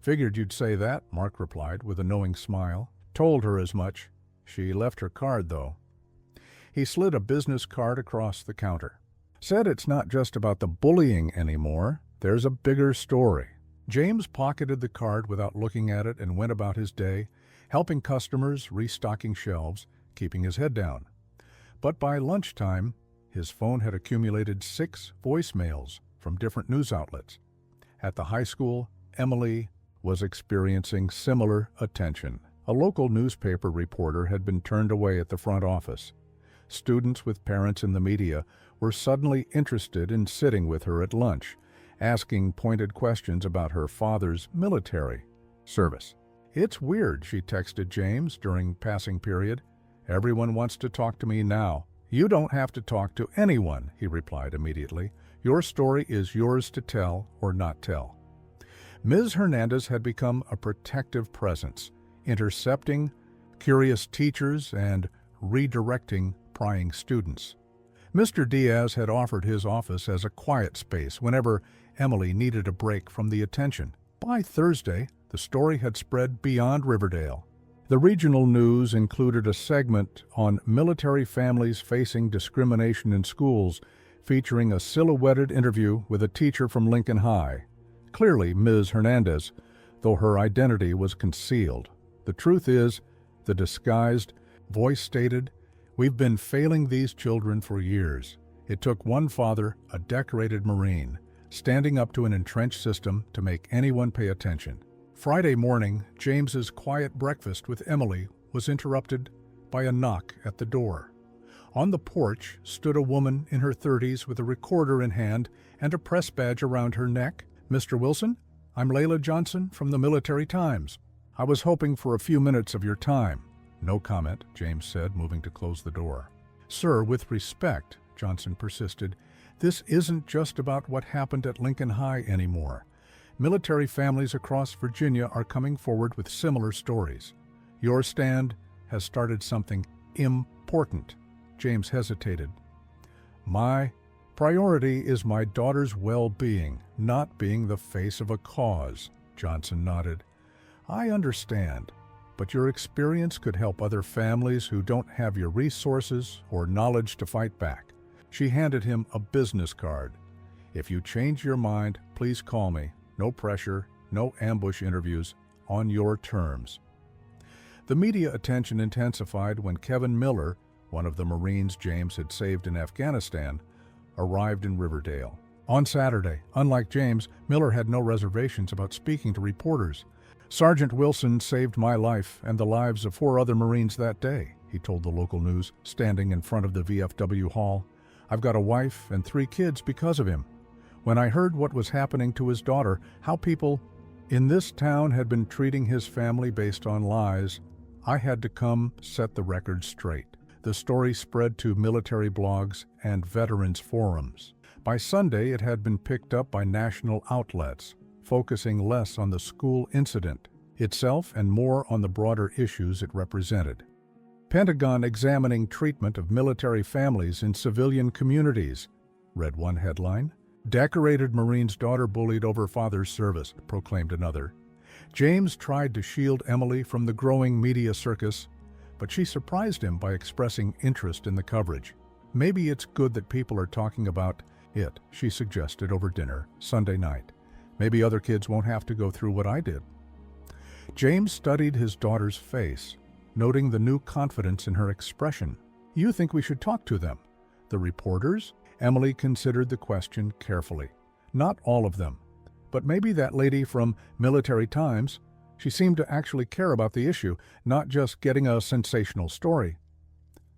"Figured you'd say that," Mark replied with a knowing smile. "Told her as much. She left her card, though." He slid a business card across the counter. "Said it's not just about the bullying anymore. There's a bigger story." James pocketed the card without looking at it and went about his day, helping customers, restocking shelves, keeping his head down. But by lunchtime, his phone had accumulated 6 voicemails from different news outlets. At the high school, Emily was experiencing similar attention. A local newspaper reporter had been turned away at the front office. Students with parents in the media were suddenly interested in sitting with her at lunch, asking pointed questions about her father's military service. "It's weird," she texted James during passing period. "Everyone wants to talk to me now." "You don't have to talk to anyone," he replied immediately. "Your story is yours to tell or not tell." Ms. Hernandez had become a protective presence, intercepting curious teachers and redirecting prying students. Mr. Diaz had offered his office as a quiet space whenever Emily needed a break from the attention. By Thursday, the story had spread beyond Riverdale. The regional news included a segment on military families facing discrimination in schools, featuring a silhouetted interview with a teacher from Lincoln High. Clearly Ms. Hernandez, though her identity was concealed. The truth is, the disguised voice stated, "We've been failing these children for years. It took one father, a decorated Marine, standing up to an entrenched system to make anyone pay attention." Friday morning, James's quiet breakfast with Emily was interrupted by a knock at the door. On the porch stood a woman in her 30s with a recorder in hand and a press badge around her neck. "Mr. Wilson, I'm Layla Johnson from the Military Times. I was hoping for a few minutes of your time." "No comment," James said, moving to close the door. "Sir, with respect," Johnson persisted, "this isn't just about what happened at Lincoln High anymore. Military families across Virginia are coming forward with similar stories. Your stand has started something important." James hesitated. "My priority is my daughter's well-being, not being the face of a cause," Johnson nodded. "I understand, but your experience could help other families who don't have your resources or knowledge to fight back." She handed him a business card. "If you change your mind, please call me. No pressure, no ambush interviews, on your terms." The media attention intensified when Kevin Miller, one of the Marines James had saved in Afghanistan, arrived in Riverdale. On Saturday, unlike James, Miller had no reservations about speaking to reporters. "Sergeant Wilson saved my life and the lives of 4 other Marines that day," he told the local news, standing in front of the VFW hall. "I've got a wife and 3 kids because of him. When I heard what was happening to his daughter, how people in this town had been treating his family based on lies, I had to come set the record straight." The story spread to military blogs and veterans forums. By Sunday, it had been picked up by national outlets, focusing less on the school incident itself and more on the broader issues it represented. "Pentagon examining treatment of military families in civilian communities," read one headline. "Decorated Marine's daughter bullied over father's service," proclaimed another. James tried to shield Emily from the growing media circus, but she surprised him by expressing interest in the coverage. "Maybe it's good that people are talking about it," she suggested over dinner Sunday night. "Maybe other kids won't have to go through what I did." James studied his daughter's face, noting the new confidence in her expression. "You think we should talk to them? The reporters?" Emily considered the question carefully. "Not all of them, but maybe that lady from Military Times. She seemed to actually care about the issue, not just getting a sensational story."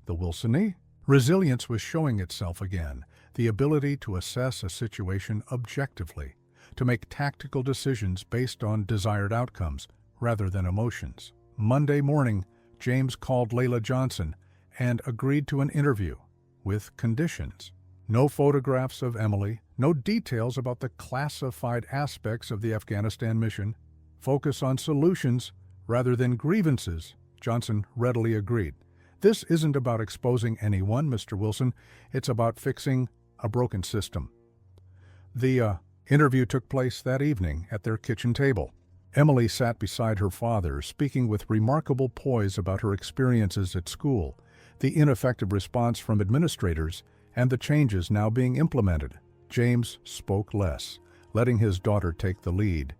The Wilsony? Resilience was showing itself again, the ability to assess a situation objectively, to make tactical decisions based on desired outcomes rather than emotions. Monday morning, James called Layla Johnson and agreed to an interview, with conditions. No photographs of Emily, no details about the classified aspects of the Afghanistan mission. Focus on solutions rather than grievances, Johnson readily agreed. "This isn't about exposing anyone, Mr. Wilson. It's about fixing a broken system." The interview took place that evening at their kitchen table. Emily sat beside her father, speaking with remarkable poise about her experiences at school, the ineffective response from administrators, and the changes now being implemented. James spoke less, letting his daughter take the lead,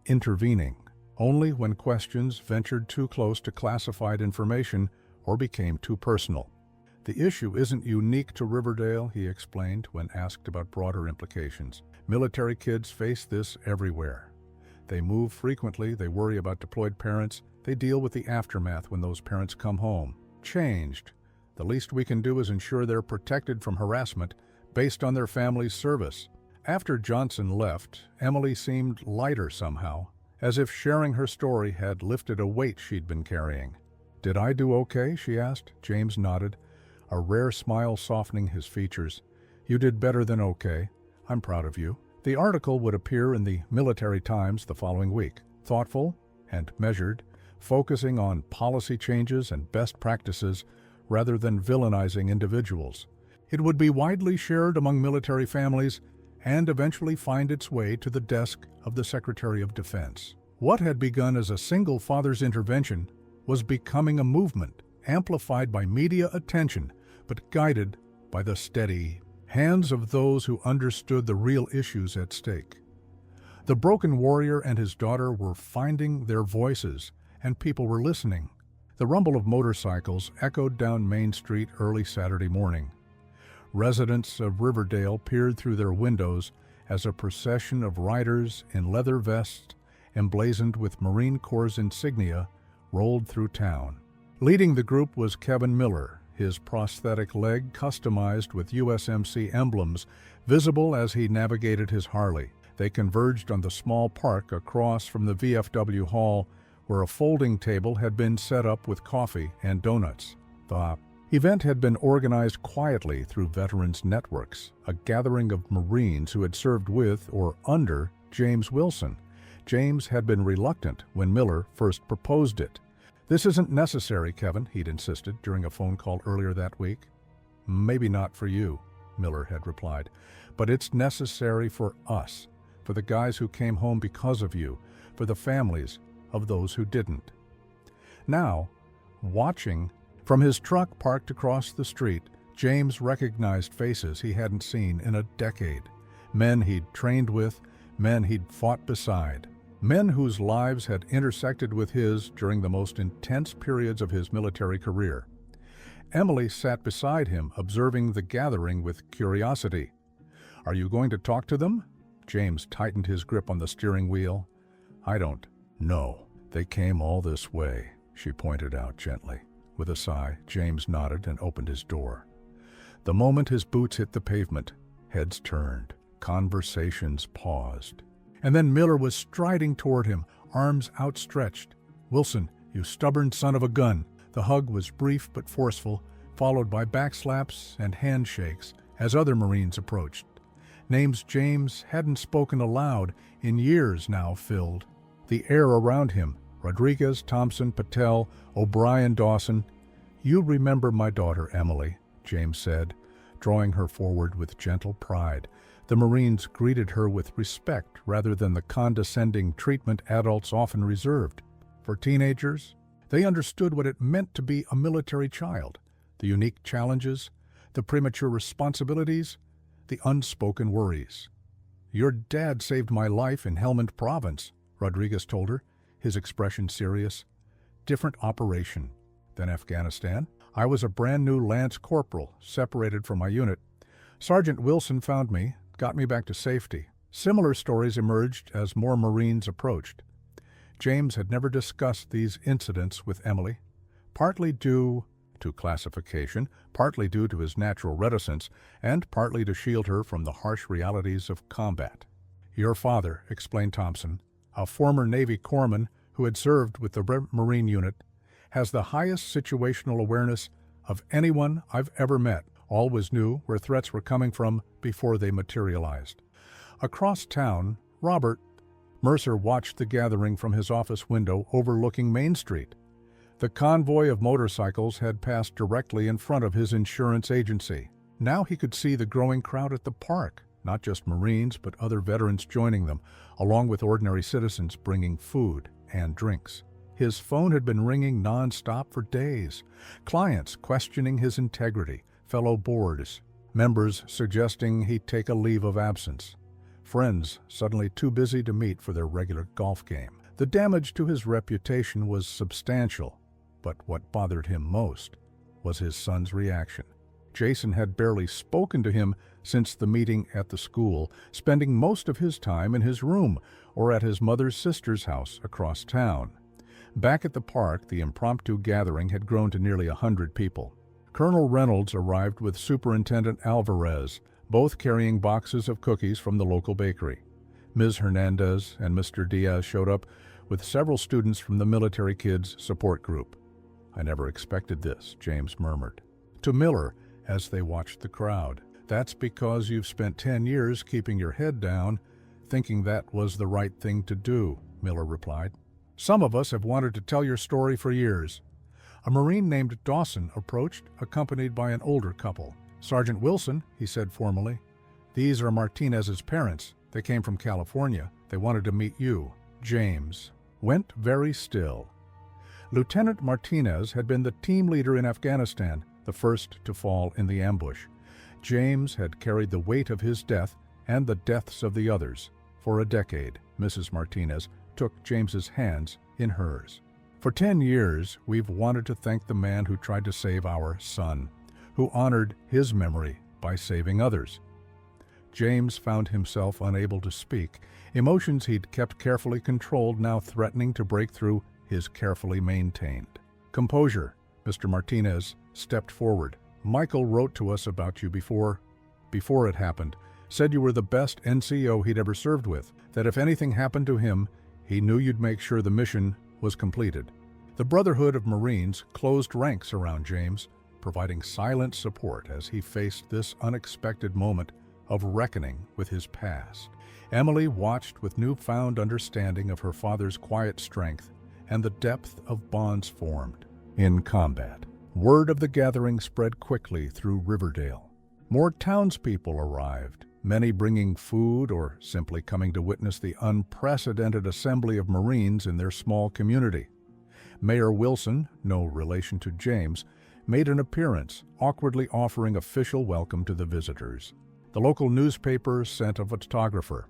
intervening only when questions ventured too close to classified information or became too personal. The issue isn't unique to Riverdale, he explained when asked about broader implications. Military kids face this everywhere. They move frequently, they worry about deployed parents, they deal with the aftermath when those parents come home. Changed. The least we can do is ensure they're protected from harassment based on their family's service. After Johnson left, Emily seemed lighter somehow, as if sharing her story had lifted a weight she'd been carrying. "Did I do okay?" she asked. James nodded, a rare smile softening his features. "You did better than okay. I'm proud of you." The article would appear in the Military Times the following week, thoughtful and measured, focusing on policy changes and best practices rather than villainizing individuals. It would be widely shared among military families and eventually find its way to the desk of the Secretary of Defense. What had begun as a single father's intervention was becoming a movement, amplified by media attention, but guided by the steady hands of those who understood the real issues at stake. The broken warrior and his daughter were finding their voices, and people were listening. The rumble of motorcycles echoed down Main Street early Saturday morning. Residents of Riverdale peered through their windows as a procession of riders in leather vests emblazoned with Marine Corps insignia rolled through town. Leading the group was Kevin Miller, his prosthetic leg customized with USMC emblems visible as he navigated his Harley. They converged on the small park across from the VFW hall, where a folding table had been set up with coffee and donuts. The event had been organized quietly through veterans networks, a gathering of Marines who had served with or under James Wilson. James had been reluctant when Miller first proposed it. "This isn't necessary, Kevin," he'd insisted during a phone call earlier that week. "Maybe not for you," Miller had replied, "but it's necessary for us, for the guys who came home because of you, for the families of those who didn't." Now, watching from his truck parked across the street, James recognized faces he hadn't seen in a decade. Men he'd trained with, men he'd fought beside. Men whose lives had intersected with his during the most intense periods of his military career. Emily sat beside him, observing the gathering with curiosity. "Are you going to talk to them?" James tightened his grip on the steering wheel. "I don't know. They came all this way," she pointed out gently. With a sigh, James nodded and opened his door. The moment his boots hit the pavement, heads turned, conversations paused. And then Miller was striding toward him, arms outstretched. "Wilson, you stubborn son of a gun." The hug was brief but forceful, followed by backslaps and handshakes as other Marines approached. Names James hadn't spoken aloud in years now filled the air around him. Rodriguez, Thompson, Patel, O'Brien, Dawson. "You remember my daughter, Emily," James said, drawing her forward with gentle pride. The Marines greeted her with respect rather than the condescending treatment adults often reserved. For teenagers, they understood what it meant to be a military child, the unique challenges, the premature responsibilities, the unspoken worries. "Your dad saved my life in Helmand Province," Rodriguez told her, his expression serious. "Different operation than Afghanistan. I was a brand new lance corporal, separated from my unit. Sergeant Wilson found me, got me back to safety." Similar stories emerged as more Marines approached. James had never discussed these incidents with Emily, partly due to classification, partly due to his natural reticence, and partly to shield her from the harsh realities of combat. "Your father," explained Thompson, a former Navy corpsman who had served with the Marine unit, "has the highest situational awareness of anyone I've ever met. Always knew where threats were coming from before they materialized." Across town, Robert Mercer watched the gathering from his office window overlooking Main Street. The convoy of motorcycles had passed directly in front of his insurance agency. Now he could see the growing crowd at the park, not just Marines but other veterans joining them, along with ordinary citizens bringing food and drinks. His phone had been ringing non-stop for days, clients questioning his integrity, fellow boards, members suggesting he take a leave of absence, friends suddenly too busy to meet for their regular golf game. The damage to his reputation was substantial, but what bothered him most was his son's reaction. Jason had barely spoken to him since the meeting at the school, spending most of his time in his room or at his mother's sister's house across town. Back at the park, the impromptu gathering had grown to nearly 100 people. Colonel Reynolds arrived with Superintendent Alvarez, both carrying boxes of cookies from the local bakery. Ms. Hernandez and Mr. Diaz showed up with several students from the military kids support group. "I never expected this," James murmured to Miller as they watched the crowd. "That's because you've spent 10 years keeping your head down, thinking that was the right thing to do," Miller replied. "Some of us have wanted to tell your story for years." A Marine named Dawson approached, accompanied by an older couple. "Sergeant Wilson," he said formally, "these are Martinez's parents. They came from California. They wanted to meet you." James went very still. Lieutenant Martinez had been the team leader in Afghanistan, the first to fall in the ambush. James had carried the weight of his death and the deaths of the others. For a decade, Mrs. Martinez took James's hands in hers. "For 10 years, we've wanted to thank the man who tried to save our son, who honored his memory by saving others." James found himself unable to speak, emotions he'd kept carefully controlled now threatening to break through his carefully maintained composure. Mr. Martinez stepped forward. "Michael wrote to us about you before it happened, said you were the best NCO he'd ever served with, that if anything happened to him, he knew you'd make sure the mission was completed." The Brotherhood of Marines closed ranks around James, providing silent support as he faced this unexpected moment of reckoning with his past. Emily watched with newfound understanding of her father's quiet strength and the depth of bonds formed in combat. Word of the gathering spread quickly through Riverdale. More townspeople arrived, many bringing food or simply coming to witness the unprecedented assembly of Marines in their small community. Mayor Wilson, no relation to James, made an appearance, awkwardly offering official welcome to the visitors. The local newspaper sent a photographer.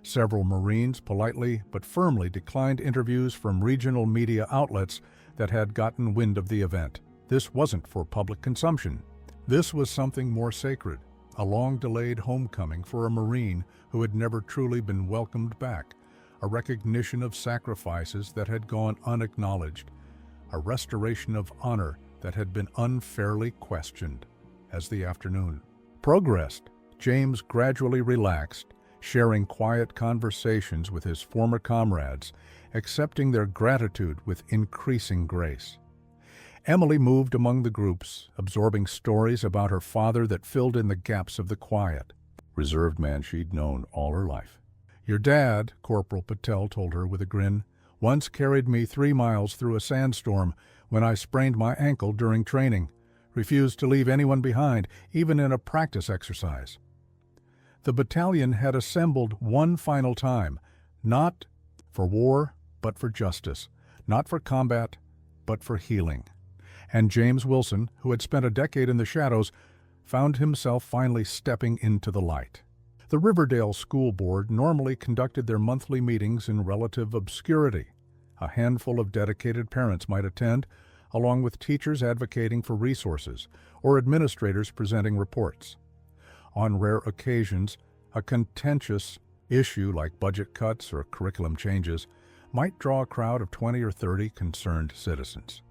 Several Marines politely but firmly declined interviews from regional media outlets that had gotten wind of the event. This wasn't for public consumption. This was something more sacred, a long-delayed homecoming for a Marine who had never truly been welcomed back, a recognition of sacrifices that had gone unacknowledged, a restoration of honor that had been unfairly questioned. As the afternoon progressed, James gradually relaxed, sharing quiet conversations with his former comrades, accepting their gratitude with increasing grace. Emily moved among the groups, absorbing stories about her father that filled in the gaps of the quiet. Reserved man she'd known all her life. "Your dad," Corporal Patel told her with a grin, "once carried me 3 miles through a sandstorm when I sprained my ankle during training. Refused to leave anyone behind, even in a practice exercise." The battalion had assembled one final time, not for war, but for justice, not for combat, but for healing. And James Wilson, who had spent a decade in the shadows, found himself finally stepping into the light. The Riverdale School Board normally conducted their monthly meetings in relative obscurity. A handful of dedicated parents might attend, along with teachers advocating for resources or administrators presenting reports. On rare occasions, a contentious issue like budget cuts or curriculum changes might draw a crowd of 20 or 30 concerned citizens.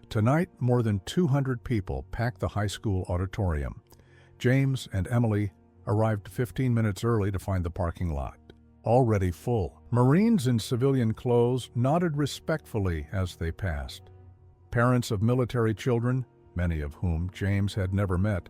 Tonight, more than 200 people packed the high school auditorium. James and Emily arrived 15 minutes early to find the parking lot already full. Marines in civilian clothes nodded respectfully as they passed. Parents of military children, many of whom James had never met,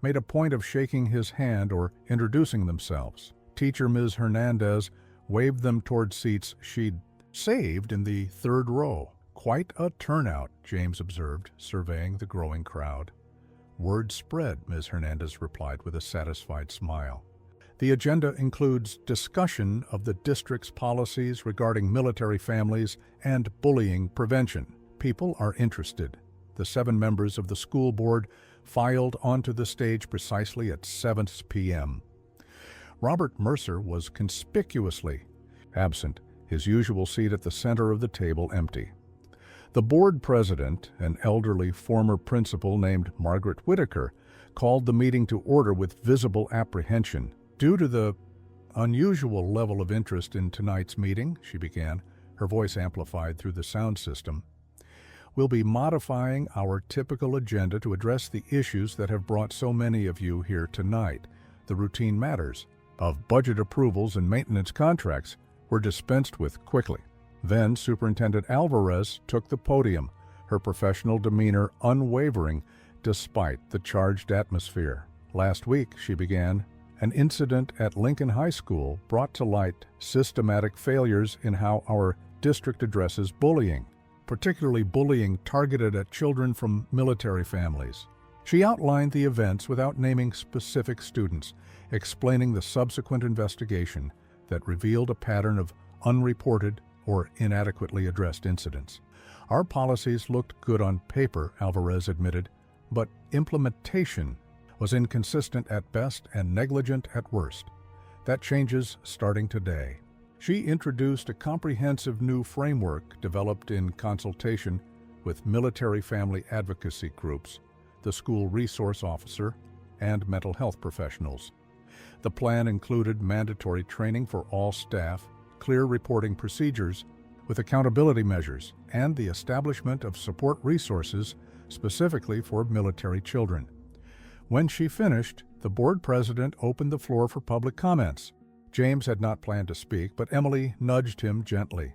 made a point of shaking his hand or introducing themselves. Teacher Ms. Hernandez waved them toward seats she'd saved in the 3rd row. "Quite a turnout," James observed, surveying the growing crowd. "Word spread," Ms. Hernandez replied with a satisfied smile. The agenda includes discussion of the district's policies regarding military families and bullying prevention. People are interested. The 7 members of the school board filed onto the stage precisely at 7 p.m. Robert Mercer was conspicuously absent, his usual seat at the center of the table empty. The board president, an elderly former principal named Margaret Whitaker, called the meeting to order with visible apprehension. Due to the unusual level of interest in tonight's meeting, she began, her voice amplified through the sound system, we'll be modifying our typical agenda to address the issues that have brought so many of you here tonight. The routine matters of budget approvals and maintenance contracts were dispensed with quickly. Then Superintendent Alvarez took the podium, her professional demeanor unwavering despite the charged atmosphere. Last week, she began, an incident at Lincoln High School brought to light systematic failures in how our district addresses bullying, particularly bullying targeted at children from military families. She outlined the events without naming specific students, explaining the subsequent investigation that revealed a pattern of unreported or inadequately addressed incidents. Our policies looked good on paper, Alvarez admitted, but implementation was inconsistent at best and negligent at worst. That changes starting today. She introduced a comprehensive new framework developed in consultation with military family advocacy groups, the school resource officer, and mental health professionals. The plan included mandatory training for all staff, clear reporting procedures with accountability measures, and the establishment of support resources specifically for military children. When she finished, the board president opened the floor for public comments. James had not planned to speak, but Emily nudged him gently.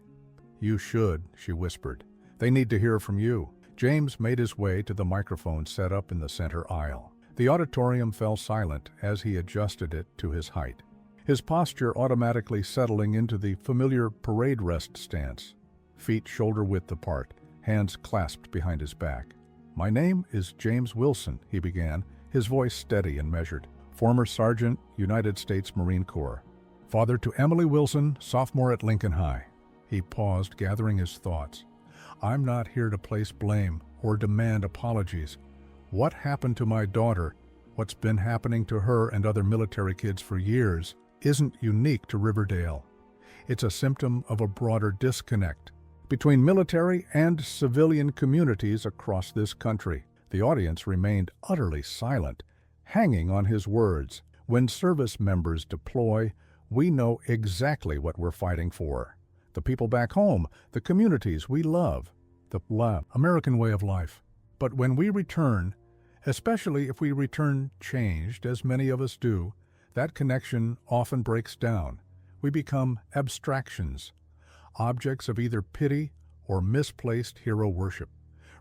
You should, she whispered. They need to hear from you. James made his way to the microphone set up in the center aisle. The auditorium fell silent as he adjusted it to his height, his posture automatically settling into the familiar parade rest stance, feet shoulder-width apart, hands clasped behind his back. My name is James Wilson, he began, his voice steady and measured. Former Sergeant, United States Marine Corps. Father to Emily Wilson, sophomore at Lincoln High. He paused, gathering his thoughts. I'm not here to place blame or demand apologies. What happened to my daughter, what's been happening to her and other military kids for years, isn't unique to Riverdale. It's a symptom of a broader disconnect between military and civilian communities across this country. The audience remained utterly silent, hanging on his words. When service members deploy, we know exactly what we're fighting for. The people back home, the communities we love, the American way of life. But when we return, especially if we return changed, as many of us do, that connection often breaks down. We become abstractions, objects of either pity or misplaced hero worship.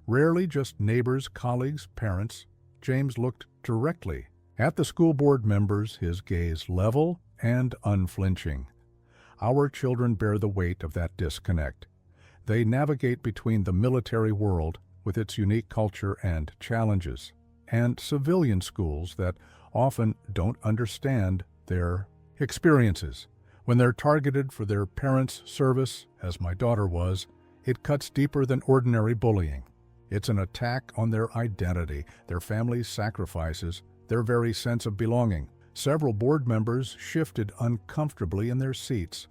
Rarely just neighbors, colleagues, parents. James looked directly at the school board members, his gaze level and unflinching. Our children bear the weight of that disconnect. They navigate between the military world with its unique culture and challenges, and civilian schools that often don't understand their experiences. When they're targeted for their parents' service, as my daughter was, it cuts deeper than ordinary bullying. It's an attack on their identity, their family's sacrifices, their very sense of belonging. Several board members shifted uncomfortably in their seats.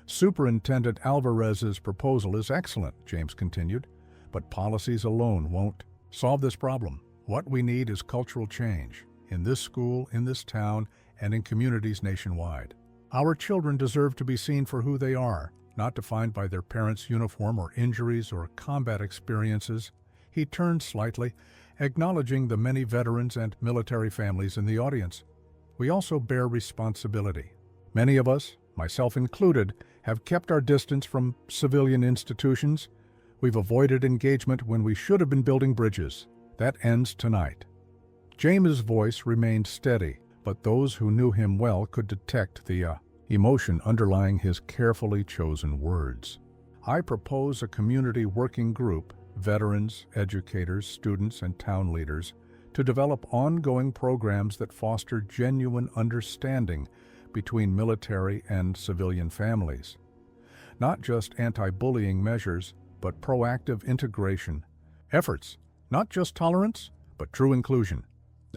Superintendent Alvarez's proposal is excellent, James continued, but policies alone won't solve this problem. What we need is cultural change in this school, in this town, and in communities nationwide. Our children deserve to be seen for who they are, not defined by their parents' uniform or injuries or combat experiences. He turned slightly, acknowledging the many veterans and military families in the audience. We also bear responsibility. Many of us, myself included, have kept our distance from civilian institutions. We've avoided engagement when we should have been building bridges. That ends tonight. James's voice remained steady, but those who knew him well could detect the emotion underlying his carefully chosen words. I propose a community working group, veterans, educators, students, and town leaders, to develop ongoing programs that foster genuine understanding between military and civilian families. Not just anti-bullying measures, but proactive integration. Efforts, not just tolerance, but true inclusion.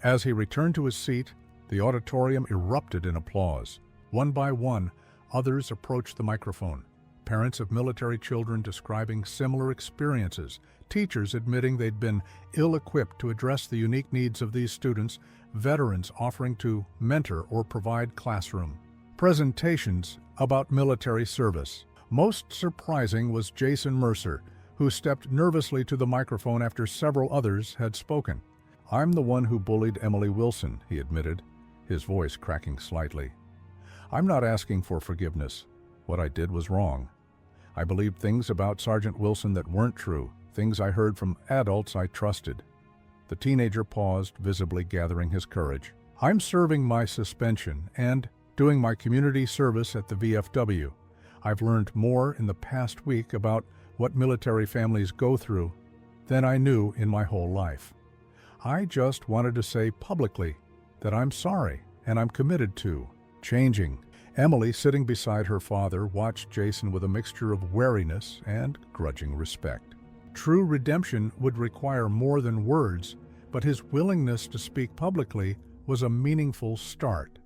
As he returned to his seat, the auditorium erupted in applause. One by one, others approached the microphone. Parents of military children describing similar experiences, teachers admitting they'd been ill-equipped to address the unique needs of these students, veterans offering to mentor or provide classroom. Presentations about military service. Most surprising was Jason Mercer, who stepped nervously to the microphone after several others had spoken. "I'm the one who bullied Emily Wilson," he admitted, his voice cracking slightly. "I'm not asking for forgiveness. What I did was wrong. I believed things about Sergeant Wilson that weren't true, things I heard from adults I trusted." The teenager paused, visibly gathering his courage. "I'm serving my suspension and doing my community service at the VFW. I've learned more in the past week about what military families go through than I knew in my whole life. I just wanted to say publicly that I'm sorry and I'm committed to changing." Emily, sitting beside her father, watched Jason with a mixture of wariness and grudging respect. True redemption would require more than words, but his willingness to speak publicly was a meaningful start.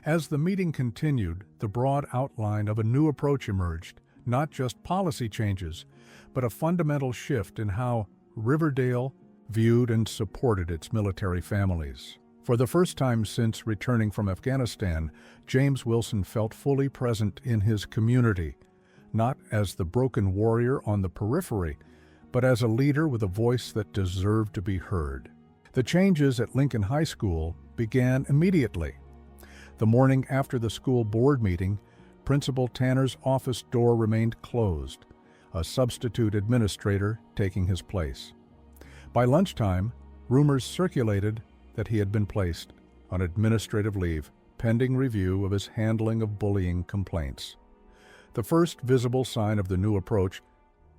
As the meeting continued, the broad outline of a new approach emerged, not just policy changes, but a fundamental shift in how Riverdale viewed and supported its military families. For the first time since returning from Afghanistan, James Wilson felt fully present in his community, not as the broken warrior on the periphery, but as a leader with a voice that deserved to be heard. The changes at Lincoln High School began immediately. The morning after the school board meeting, Principal Tanner's office door remained closed, a substitute administrator taking his place. By lunchtime, rumors circulated that he had been placed on administrative leave pending review of his handling of bullying complaints. The first visible sign of the new approach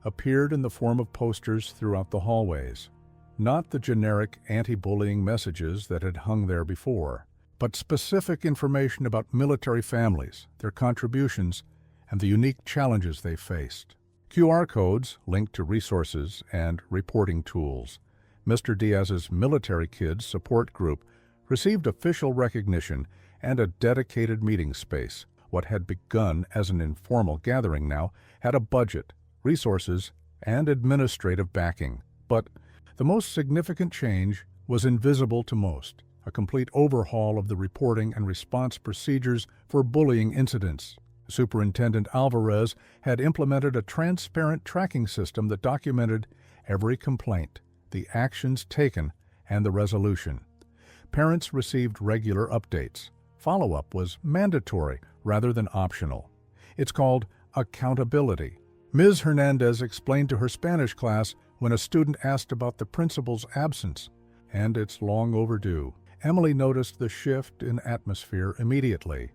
appeared in the form of posters throughout the hallways, not the generic anti-bullying messages that had hung there before, but specific information about military families, their contributions, and the unique challenges they faced. QR codes linked to resources and reporting tools. Mr. Diaz's Military Kids Support Group received official recognition and a dedicated meeting space. What had begun as an informal gathering now had a budget, resources, and administrative backing. But the most significant change was invisible to most: a complete overhaul of the reporting and response procedures for bullying incidents. Superintendent Alvarez had implemented a transparent tracking system that documented every complaint, the actions taken, and the resolution. Parents received regular updates. Follow-up was mandatory rather than optional. It's called accountability. Ms. Hernandez explained to her Spanish class when a student asked about the principal's absence, and it's long overdue. Emily noticed the shift in atmosphere immediately.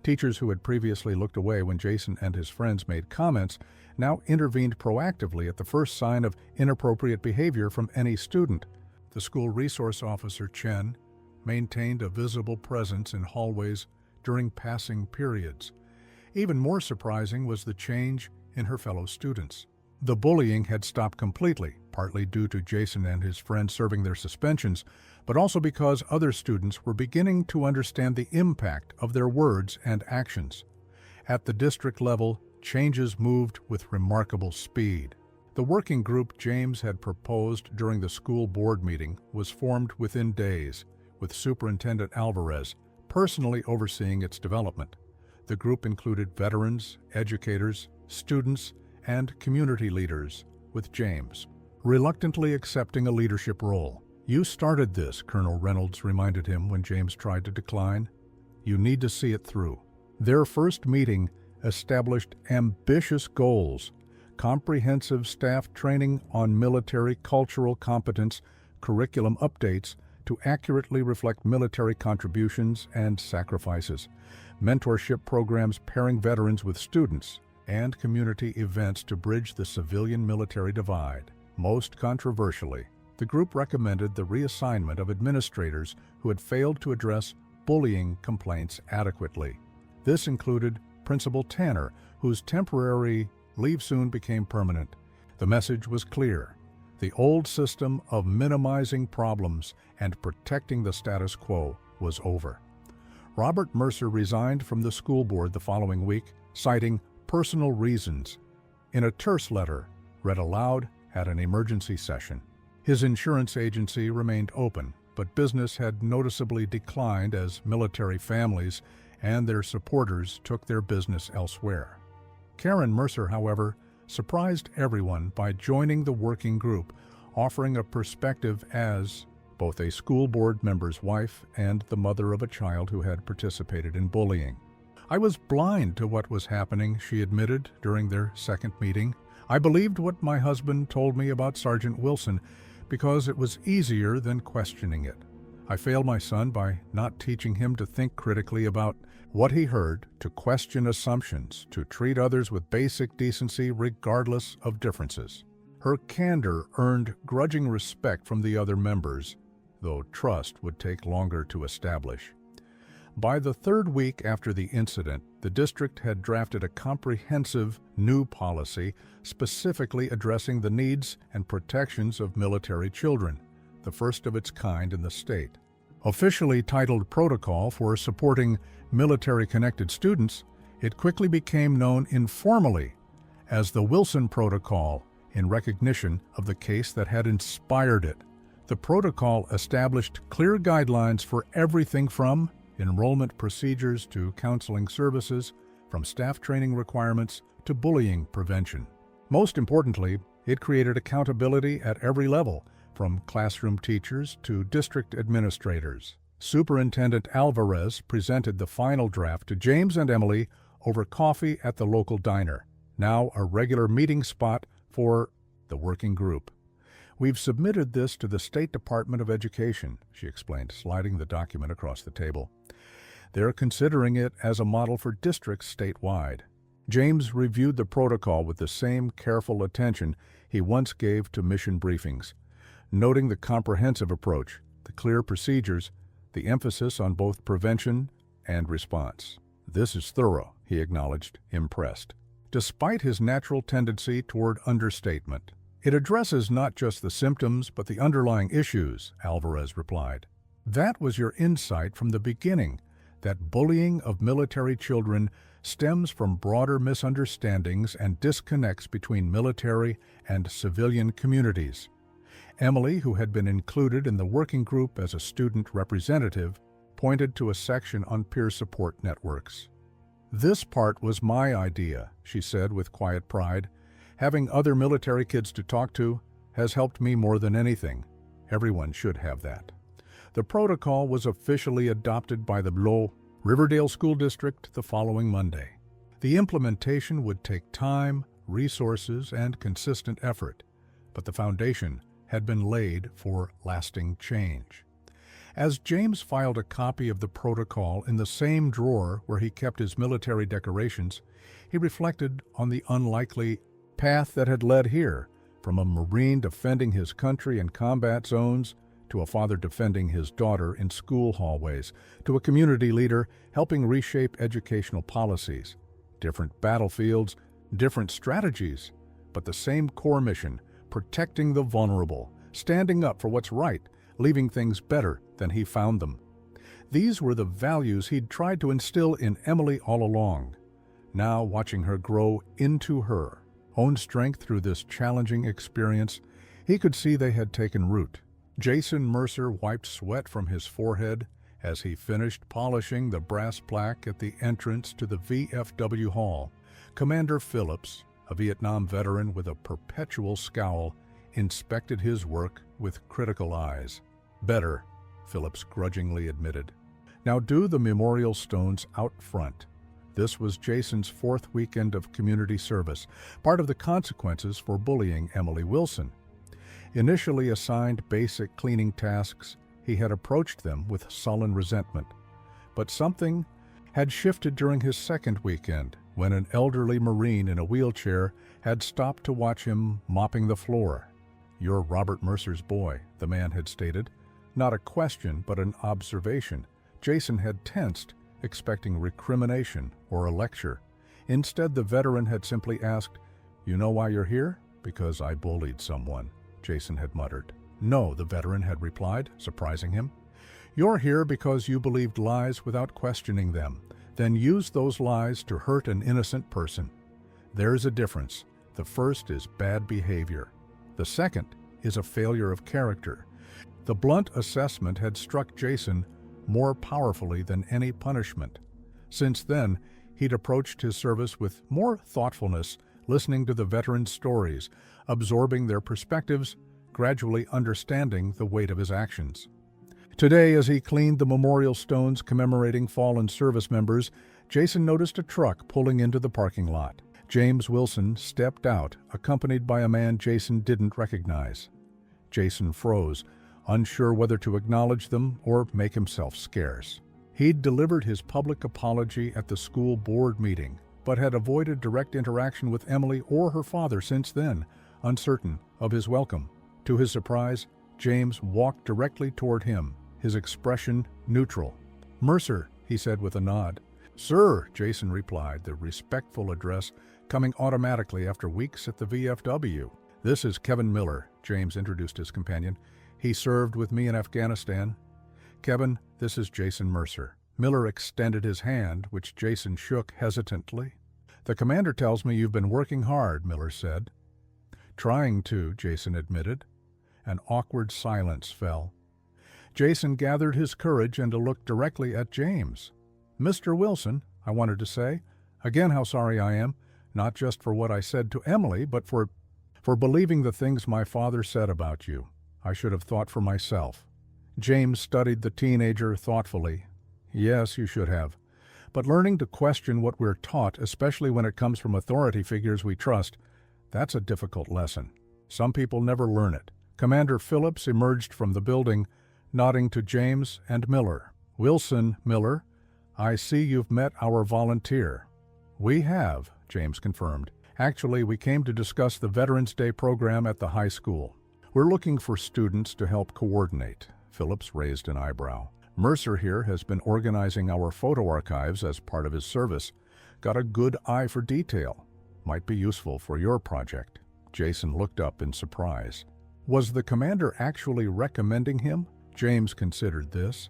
Teachers who had previously looked away when Jason and his friends made comments now intervened proactively at the first sign of inappropriate behavior from any student. The school resource officer, Chen, maintained a visible presence in hallways during passing periods. Even more surprising was the change in her fellow students. The bullying had stopped completely, partly due to Jason and his friends serving their suspensions, but also because other students were beginning to understand the impact of their words and actions. At the district level, changes moved with remarkable speed. The working group James had proposed during the school board meeting was formed within days, with Superintendent Alvarez personally overseeing its development. The group included veterans, educators, students, and community leaders, with James reluctantly accepting a leadership role. "You started this," Colonel Reynolds reminded him when James tried to decline. "You need to see it through." Their first meeting established ambitious goals: comprehensive staff training on military cultural competence, curriculum updates to accurately reflect military contributions and sacrifices, mentorship programs pairing veterans with students, and community events to bridge the civilian-military divide. Most controversially, the group recommended the reassignment of administrators who had failed to address bullying complaints adequately. This included Principal Tanner, whose temporary leave soon became permanent. The message was clear: the old system of minimizing problems and protecting the status quo was over. Robert Mercer resigned from the school board the following week, citing personal reasons, in a terse letter read aloud at an emergency session. His insurance agency remained open, but business had noticeably declined as military families and their supporters took their business elsewhere. Karen Mercer, however, surprised everyone by joining the working group, offering a perspective as both a school board member's wife and the mother of a child who had participated in bullying. "I was blind to what was happening," she admitted during their second meeting. "I believed what my husband told me about Sergeant Wilson because it was easier than questioning it. I failed my son by not teaching him to think critically about what he heard, to question assumptions, to treat others with basic decency regardless of differences." Her candor earned grudging respect from the other members, though trust would take longer to establish. By the third week after the incident, the district had drafted a comprehensive new policy specifically addressing the needs and protections of military children, the first of its kind in the state. Officially titled Protocol for Supporting Military-Connected Students, it quickly became known informally as the Wilson Protocol in recognition of the case that had inspired it. The protocol established clear guidelines for everything from enrollment procedures to counseling services, from staff training requirements to bullying prevention. Most importantly, it created accountability at every level, from classroom teachers to district administrators. Superintendent Alvarez presented the final draft to James and Emily over coffee at the local diner, now a regular meeting spot for the working group. "We've submitted this to the State Department of Education," she explained, sliding the document across the table. "They're considering it as a model for districts statewide." James reviewed the protocol with the same careful attention he once gave to mission briefings, noting the comprehensive approach, the clear procedures, the emphasis on both prevention and response. "This is thorough," he acknowledged, impressed. Despite his natural tendency toward understatement, "It addresses not just the symptoms but the underlying issues," Alvarez replied. "That was your insight from the beginning, that bullying of military children stems from broader misunderstandings and disconnects between military and civilian communities." Emily, who had been included in the working group as a student representative, pointed to a section on peer support networks. "This part was my idea," she said with quiet pride. "Having other military kids to talk to has helped me more than anything. Everyone should have that." The protocol was officially adopted by the Riverdale School District the following Monday. The implementation would take time, resources, and consistent effort, but the foundation had been laid for lasting change. As James filed a copy of the protocol in the same drawer where he kept his military decorations, he reflected on the unlikely path that had led here, from a Marine defending his country in combat zones, to a father defending his daughter in school hallways, to a community leader helping reshape educational policies. Different battlefields, different strategies, but the same core mission: protecting the vulnerable, standing up for what's right, leaving things better than he found them. These were the values he'd tried to instill in Emily all along. Now, watching her grow into her own strength through this challenging experience, he could see they had taken root. Jason Mercer wiped sweat from his forehead as he finished polishing the brass plaque at the entrance to the VFW Hall. Commander Phillips, a Vietnam veteran with a perpetual scowl, inspected his work with critical eyes. "Better," Phillips grudgingly admitted. "Now do the memorial stones out front." This was Jason's fourth weekend of community service, part of the consequences for bullying Emily Wilson. Initially assigned basic cleaning tasks, he had approached them with sullen resentment. But something had shifted during his second weekend, when an elderly Marine in a wheelchair had stopped to watch him mopping the floor. "You're Robert Mercer's boy," the man had stated. Not a question, but an observation. Jason had tensed, expecting recrimination or a lecture. Instead, the veteran had simply asked, "You know why you're here?" "Because I bullied someone," Jason had muttered. "No," the veteran had replied, surprising him. "You're here because you believed lies without questioning them, then used those lies to hurt an innocent person. There's a difference. The first is bad behavior. The second is a failure of character. The blunt assessment had struck Jason more powerfully than any punishment. Since then, he'd approached his service with more thoughtfulness, listening to the veterans' stories, absorbing their perspectives, gradually understanding the weight of his actions. Today, as he cleaned the memorial stones commemorating fallen service members, Jason noticed a truck pulling into the parking lot. James Wilson stepped out, accompanied by a man Jason didn't recognize. Jason froze, unsure whether to acknowledge them or make himself scarce. He'd delivered his public apology at the school board meeting, but had avoided direct interaction with Emily or her father since then, uncertain of his welcome. To his surprise, James walked directly toward him, his expression neutral. "Mercer," he said with a nod. "Sir," Jason replied, the respectful address coming automatically after weeks at the VFW. "This is Kevin Miller," James introduced his companion. "He served with me in Afghanistan." "Kevin, this is Jason Mercer." Miller extended his hand, which Jason shook hesitantly. "The commander tells me you've been working hard," Miller said. "Trying to," Jason admitted. An awkward silence fell. Jason gathered his courage and looked directly at James. "Mr. Wilson," I wanted to say, "again how sorry I am, not just for what I said to Emily, but for believing the things my father said about you. I should have thought for myself." James studied the teenager thoughtfully. "Yes, you should have. But learning to question what we're taught, especially when it comes from authority figures we trust, that's a difficult lesson. Some people never learn it." Commander Phillips emerged from the building, nodding to James and Miller. "Wilson, Miller, I see you've met our volunteer." "We have," James confirmed. "Actually, we came to discuss the Veterans Day program at the high school. We're looking for students to help coordinate." Phillips raised an eyebrow. "Mercer here has been organizing our photo archives as part of his service. Got a good eye for detail. Might be useful for your project." Jason looked up in surprise. Was the commander actually recommending him? James considered this.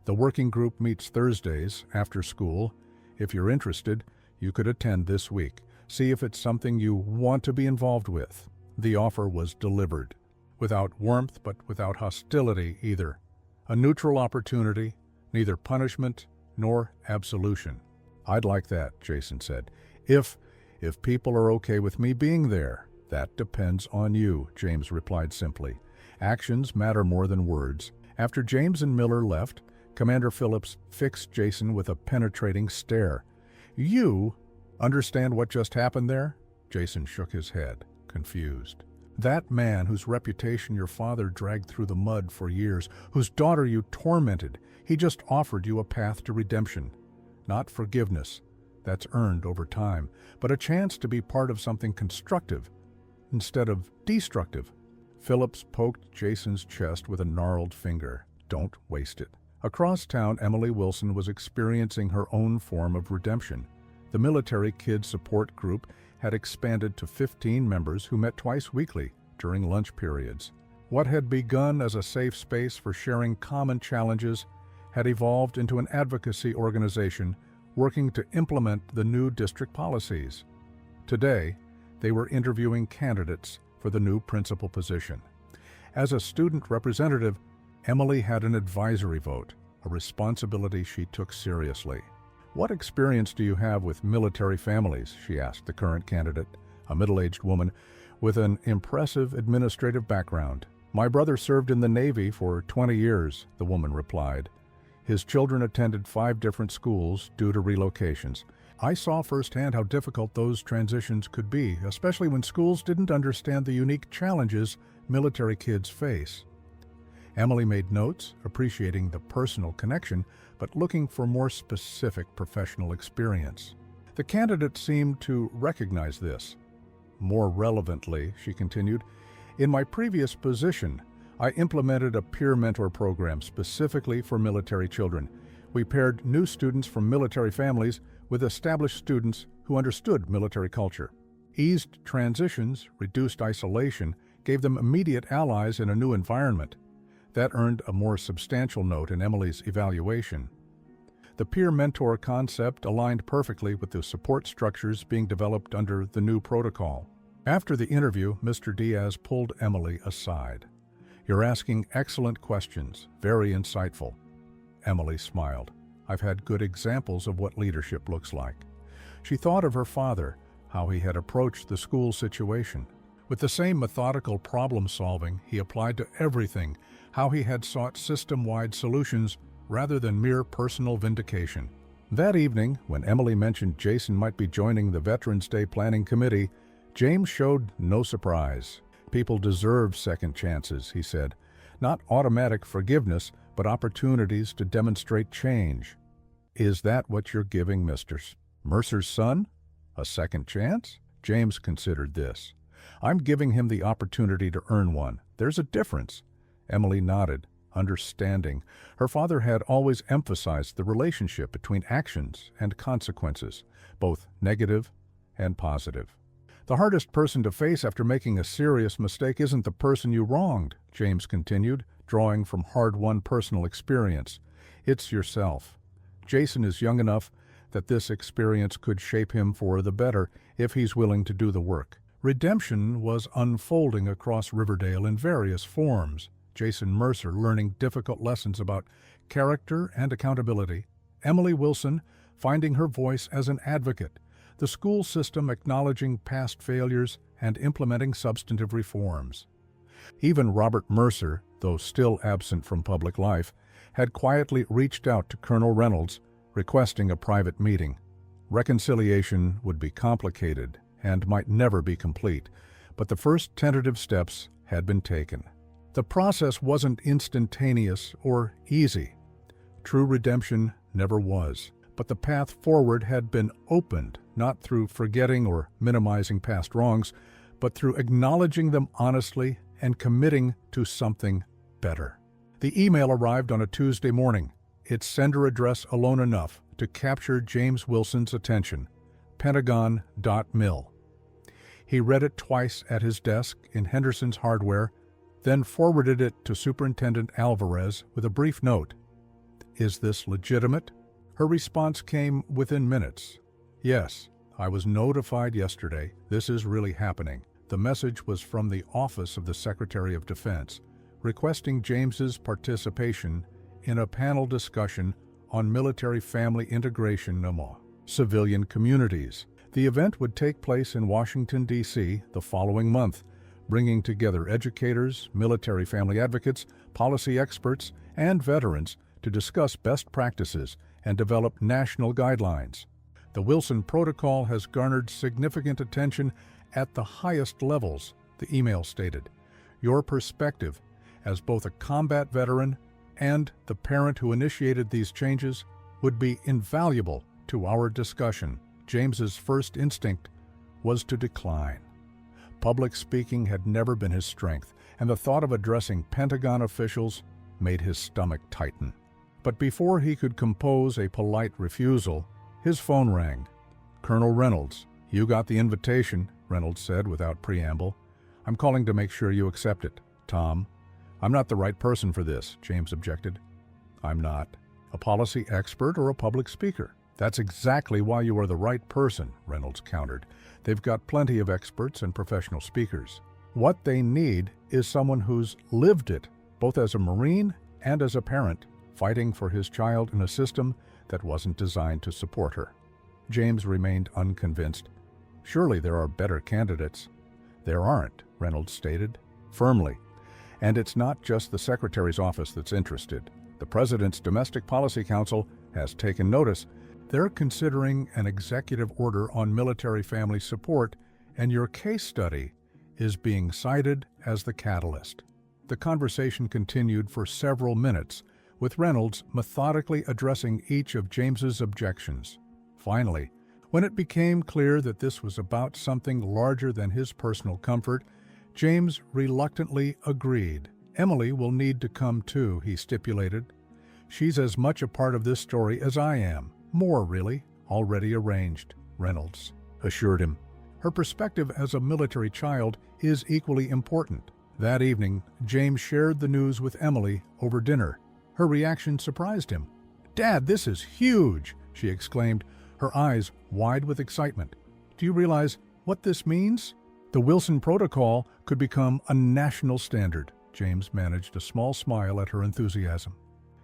"The working group meets Thursdays after school. If you're interested, you could attend this week. See if it's something you want to be involved with." The offer was delivered. Without warmth, but without hostility either. A neutral opportunity, neither punishment nor absolution. "I'd like that," Jason said. If people are okay with me being there." "That depends on you," James replied simply. "Actions matter more than words." After James and Miller left, Commander Phillips fixed Jason with a penetrating stare. "You understand what just happened there?" Jason shook his head, confused. "That man whose reputation your father dragged through the mud for years, whose daughter you tormented, he just offered you a path to redemption. Not forgiveness, that's earned over time, but a chance to be part of something constructive instead of destructive." Phillips poked Jason's chest with a gnarled finger. "Don't waste it." Across town, Emily Wilson was experiencing her own form of redemption. The military kids support group had expanded to 15 members who met twice weekly during lunch periods. What had begun as a safe space for sharing common challenges had evolved into an advocacy organization working to implement the new district policies. Today, they were interviewing candidates for the new principal position. As a student representative, Emily had an advisory vote, a responsibility she took seriously. "What experience do you have with military families?" she asked the current candidate, a middle-aged woman with an impressive administrative background. "My brother served in the Navy for 20 years, the woman replied. His children attended 5 different schools due to relocations. I saw firsthand how difficult those transitions could be, especially when schools didn't understand the unique challenges military kids face." Emily made notes, appreciating the personal connection, but looking for more specific professional experience. The candidate seemed to recognize this. "More relevantly," she continued, "in my previous position, I implemented a peer mentor program specifically for military children. We paired new students from military families with established students who understood military culture. Eased transitions, reduced isolation, gave them immediate allies in a new environment. That earned a more substantial note in Emily's evaluation. The peer-mentor concept aligned perfectly with the support structures being developed under the new protocol. After the interview, Mr. Diaz pulled Emily aside. "You're asking excellent questions, very insightful." Emily smiled. "I've had good examples of what leadership looks like." She thought of her father, how he had approached the school situation. With the same methodical problem-solving he applied to everything, how he had sought system-wide solutions rather than mere personal vindication. That evening, when Emily mentioned Jason might be joining the Veterans Day Planning Committee, James showed no surprise. "People deserve second chances," he said. "Not automatic forgiveness, but opportunities to demonstrate change." "Is that what you're giving Mr. Mercer's son? A second chance?" James considered this. "I'm giving him the opportunity to earn one. There's a difference." Emily nodded, understanding. Her father had always emphasized the relationship between actions and consequences, both negative and positive. "The hardest person to face after making a serious mistake isn't the person you wronged," James continued, drawing from hard-won personal experience. "It's yourself. Jason is young enough that this experience could shape him for the better if he's willing to do the work." Redemption was unfolding across Riverdale in various forms. Jason Mercer learning difficult lessons about character and accountability. Emily Wilson finding her voice as an advocate. The school system acknowledging past failures and implementing substantive reforms. Even Robert Mercer, though still absent from public life, had quietly reached out to Colonel Reynolds, requesting a private meeting. Reconciliation would be complicated and might never be complete, but the first tentative steps had been taken. The process wasn't instantaneous or easy. True redemption never was, but the path forward had been opened, not through forgetting or minimizing past wrongs, but through acknowledging them honestly and committing to something better. The email arrived on a Tuesday morning, its sender address alone enough to capture James Wilson's attention, Pentagon.mil. He read it twice at his desk in Henderson's Hardware, then forwarded it to Superintendent Alvarez with a brief note. "Is this legitimate?" Her response came within minutes. "Yes, I was notified yesterday. This is really happening." The message was from the Office of the Secretary of Defense, requesting James's participation in a panel discussion on military family integration among civilian communities. The event would take place in Washington, D.C. the following month, bringing together educators, military family advocates, policy experts, and veterans to discuss best practices and develop national guidelines. The Wilson Protocol has garnered significant attention at the highest levels, the email stated. Your perspective, as both a combat veteran and the parent who initiated these changes, would be invaluable to our discussion. James's first instinct was to decline. Public speaking had never been his strength, and the thought of addressing Pentagon officials made his stomach tighten. But before he could compose a polite refusal, his phone rang. "Colonel Reynolds, you got the invitation," Reynolds said without preamble. "I'm calling to make sure you accept it, Tom." "I'm not the right person for this," James objected. "I'm not a policy expert or a public speaker." "That's exactly why you are the right person," Reynolds countered. "They've got plenty of experts and professional speakers. What they need is someone who's lived it, both as a Marine and as a parent, fighting for his child in a system that wasn't designed to support her." James remained unconvinced. "Surely there are better candidates." "There aren't," Reynolds stated, firmly. "And it's not just the Secretary's office that's interested. The President's Domestic Policy Council has taken notice. They're considering an executive order on military family support, and your case study is being cited as the catalyst." The conversation continued for several minutes, with Reynolds methodically addressing each of James's objections. Finally, when it became clear that this was about something larger than his personal comfort, James reluctantly agreed. "Emily will need to come too," he stipulated. "She's as much a part of this story as I am. More, really. Already arranged," Reynolds assured him. "Her perspective as a military child is equally important." That evening, James shared the news with Emily over dinner. Her reaction surprised him. "Dad, this is huge!" she exclaimed, her eyes wide with excitement. "Do you realize what this means?" The Wilson Protocol could become a national standard. James managed a small smile at her enthusiasm.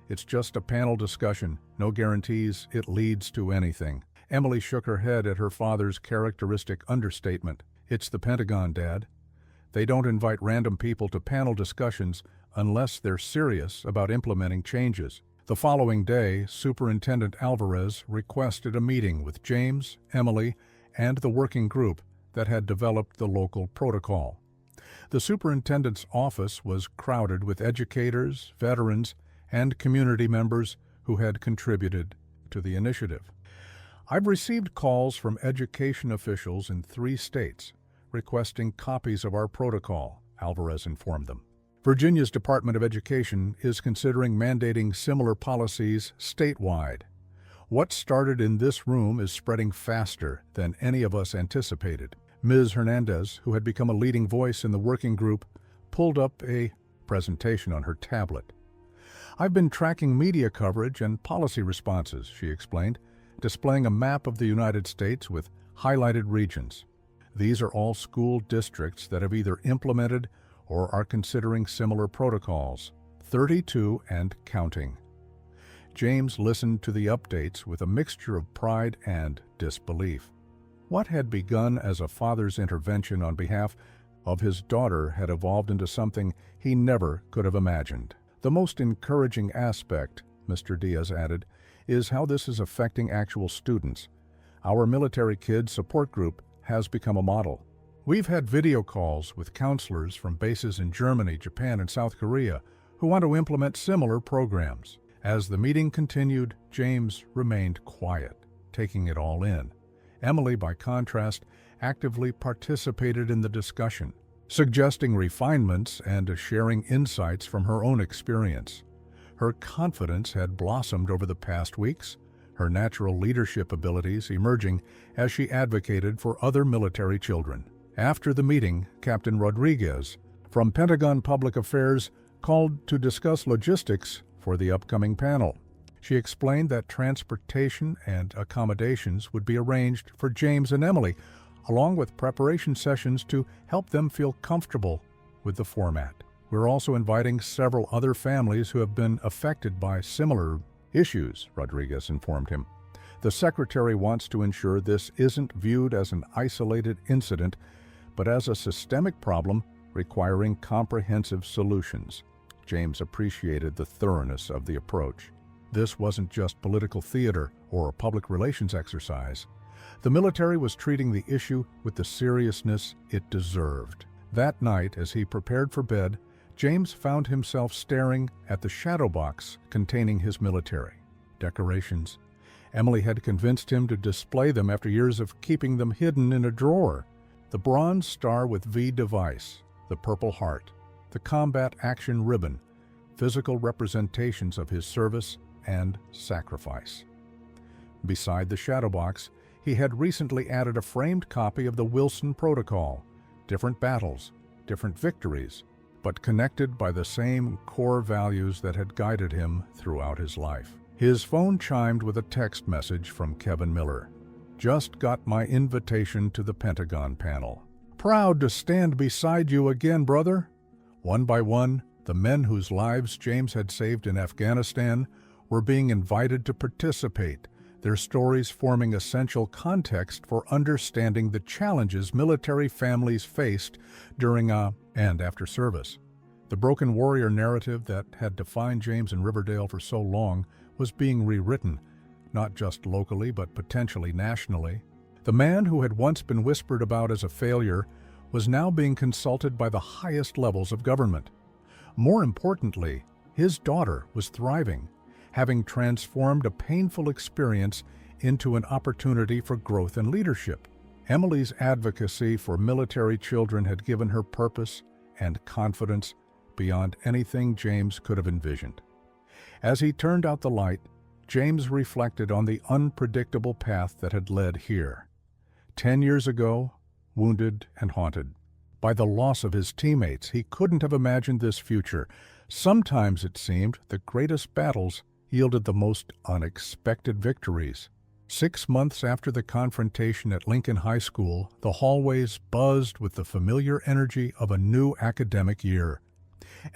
"It's just a panel discussion. No guarantees it leads to anything." Emily shook her head at her father's characteristic understatement. "It's the Pentagon, Dad. They don't invite random people to panel discussions unless they're serious about implementing changes." The following day, Superintendent Alvarez requested a meeting with James, Emily, and the working group that had developed the local protocol. The superintendent's office was crowded with educators, veterans, and community members who had contributed to the initiative. "I've received calls from education officials in 3 states requesting copies of our protocol," Alvarez informed them. "Virginia's Department of Education is considering mandating similar policies statewide. What started in this room is spreading faster than any of us anticipated." Ms. Hernandez, who had become a leading voice in the working group, pulled up a presentation on her tablet. "I've been tracking media coverage and policy responses," she explained, displaying a map of the United States with highlighted regions. "These are all school districts that have either implemented or are considering similar protocols, 32 and counting." James listened to the updates with a mixture of pride and disbelief. What had begun as a father's intervention on behalf of his daughter had evolved into something he never could have imagined. "The most encouraging aspect," Mr. Diaz added, "is how this is affecting actual students. Our military kids support group has become a model. We've had video calls with counselors from bases in Germany, Japan, and South Korea who want to implement similar programs." As the meeting continued, James remained quiet, taking it all in. Emily, by contrast, actively participated in the discussion, suggesting refinements and sharing insights from her own experience. Her confidence had blossomed over the past weeks, her natural leadership abilities emerging as she advocated for other military children. After the meeting, Captain Rodriguez from Pentagon Public Affairs called to discuss logistics for the upcoming panel. She explained that transportation and accommodations would be arranged for James and Emily, along with preparation sessions to help them feel comfortable with the format. "We're also inviting several other families who have been affected by similar issues," Rodriguez informed him. "The Secretary wants to ensure this isn't viewed as an isolated incident, but as a systemic problem requiring comprehensive solutions." James appreciated the thoroughness of the approach. This wasn't just political theater or a public relations exercise. The military was treating the issue with the seriousness it deserved. That night, as he prepared for bed, James found himself staring at the shadow box containing his military decorations. Emily had convinced him to display them after years of keeping them hidden in a drawer. The bronze star with V device, the Purple Heart, the Combat Action Ribbon, physical representations of his service and sacrifice. Beside the shadow box, he had recently added a framed copy of the Wilson Protocol, different battles, different victories, but connected by the same core values that had guided him throughout his life. His phone chimed with a text message from Kevin Miller. "Just got my invitation to the Pentagon panel. Proud to stand beside you again, brother." One by one, the men whose lives James had saved in Afghanistan were being invited to participate, their stories forming essential context for understanding the challenges military families faced during and after service. The broken warrior narrative that had defined James in Riverdale for so long was being rewritten, not just locally but potentially nationally. The man who had once been whispered about as a failure was now being consulted by the highest levels of government. More importantly, his daughter was thriving, having transformed a painful experience into an opportunity for growth and leadership. Emily's advocacy for military children had given her purpose and confidence beyond anything James could have envisioned. As he turned out the light, James reflected on the unpredictable path that had led here. 10 years ago, wounded and haunted by the loss of his teammates, he couldn't have imagined this future. Sometimes it seemed the greatest battles yielded the most unexpected victories. 6 months after the confrontation at Lincoln High School, the hallways buzzed with the familiar energy of a new academic year.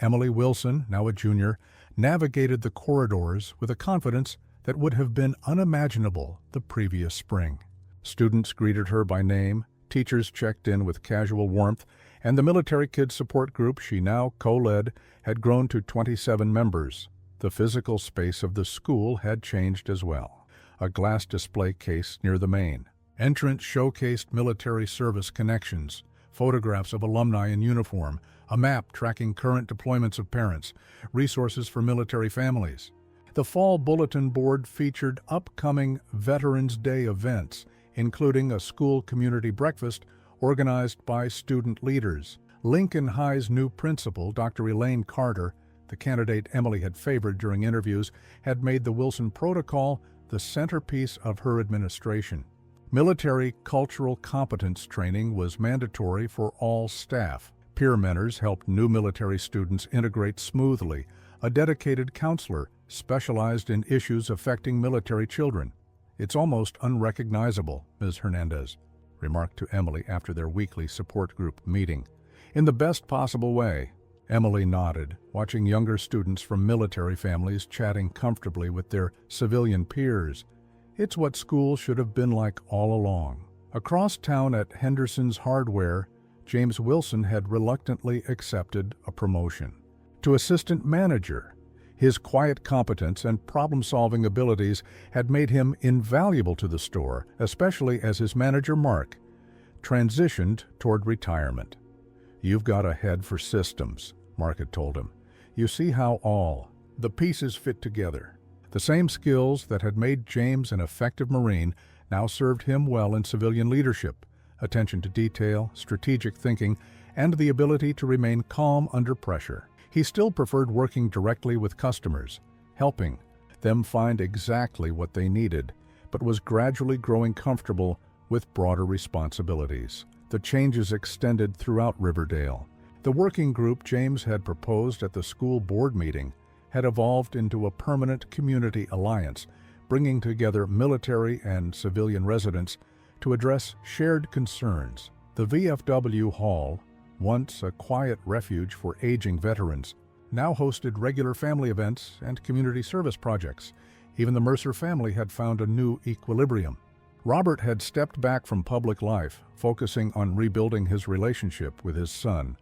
Emily Wilson, now a junior, navigated the corridors with a confidence that would have been unimaginable the previous spring. Students greeted her by name, teachers checked in with casual warmth, and the military kids support group she now co-led had grown to 27 members. The physical space of the school had changed as well. A glass display case near the main. Entrance showcased military service connections, photographs of alumni in uniform, a map tracking current deployments of parents, resources for military families. The fall bulletin board featured upcoming Veterans Day events, including a school community breakfast organized by student leaders. Lincoln High's new principal, Dr. Elaine Carter, the candidate Emily had favored during interviews, had made the Wilson Protocol the centerpiece of her administration. Military cultural competence training was mandatory for all staff. Peer mentors helped new military students integrate smoothly. A dedicated counselor specialized in issues affecting military children. "It's almost unrecognizable," Ms. Hernandez remarked to Emily after their weekly support group meeting. "In the best possible way." Emily nodded, watching younger students from military families chatting comfortably with their civilian peers. It's what school should have been like all along. Across town at Henderson's Hardware, James Wilson had reluctantly accepted a promotion to assistant manager. His quiet competence and problem-solving abilities had made him invaluable to the store, especially as his manager, Mark, transitioned toward retirement. "You've got a head for systems," Mark had told him. "You see how all the pieces fit together." The same skills that had made James an effective Marine now served him well in civilian leadership: attention to detail, strategic thinking, and the ability to remain calm under pressure. He still preferred working directly with customers, helping them find exactly what they needed, but was gradually growing comfortable with broader responsibilities. The changes extended throughout Riverdale. The working group James had proposed at the school board meeting had evolved into a permanent community alliance, bringing together military and civilian residents to address shared concerns. The VFW Hall, once a quiet refuge for aging veterans, now hosted regular family events and community service projects. Even the Mercer family had found a new equilibrium. Robert had stepped back from public life, focusing on rebuilding his relationship with his son.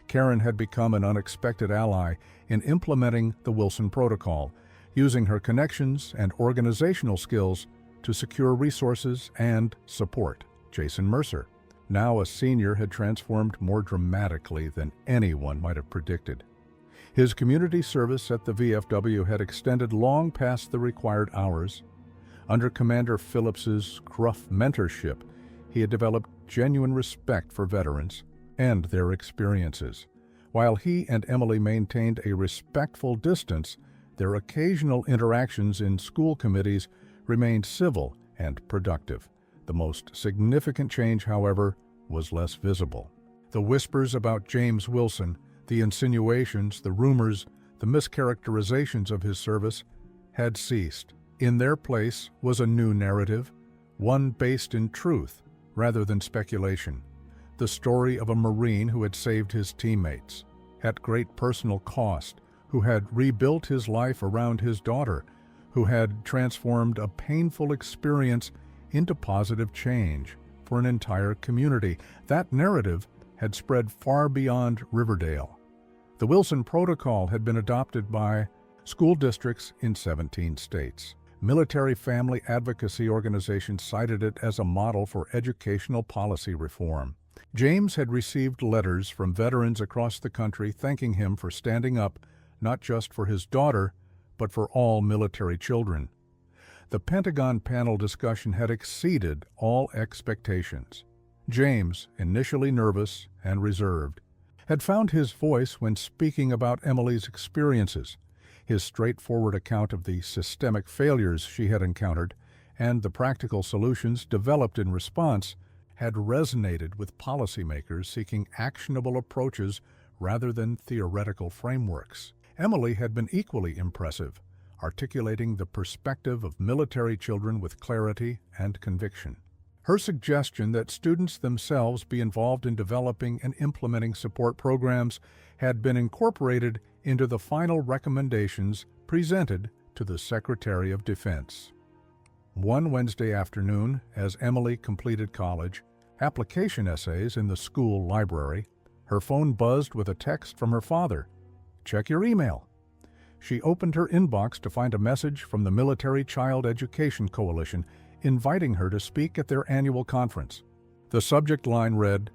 Karen had become an unexpected ally in implementing the Wilson Protocol, using her connections and organizational skills to secure resources and support. Jason Mercer, now a senior, had transformed more dramatically than anyone might have predicted. His community service at the VFW had extended long past the required hours. Under Commander Phillips's gruff mentorship, he had developed genuine respect for veterans and their experiences. While he and Emily maintained a respectful distance, their occasional interactions in school committees remained civil and productive. The most significant change, however, was less visible. The whispers about James Wilson, the insinuations, the rumors, the mischaracterizations of his service had ceased. In their place was a new narrative, one based in truth rather than speculation. The story of a Marine who had saved his teammates at great personal cost, who had rebuilt his life around his daughter, who had transformed a painful experience into positive change for an entire community. That narrative had spread far beyond Riverdale. The Wilson Protocol had been adopted by school districts in 17 states. Military family advocacy organizations cited it as a model for educational policy reform. James had received letters from veterans across the country thanking him for standing up not just for his daughter, but for all military children. The Pentagon panel discussion had exceeded all expectations. James, initially nervous and reserved, had found his voice when speaking about Emily's experiences. His straightforward account of the systemic failures she had encountered and the practical solutions developed in response had resonated with policymakers seeking actionable approaches rather than theoretical frameworks. Emily had been equally impressive, articulating the perspective of military children with clarity and conviction. Her suggestion that students themselves be involved in developing and implementing support programs had been incorporated into the final recommendations presented to the Secretary of Defense. One Wednesday afternoon, as Emily completed college application essays in the school library, her phone buzzed with a text from her father. "Check your email." She opened her inbox to find a message from the Military Child Education Coalition inviting her to speak at their annual conference. The subject line read,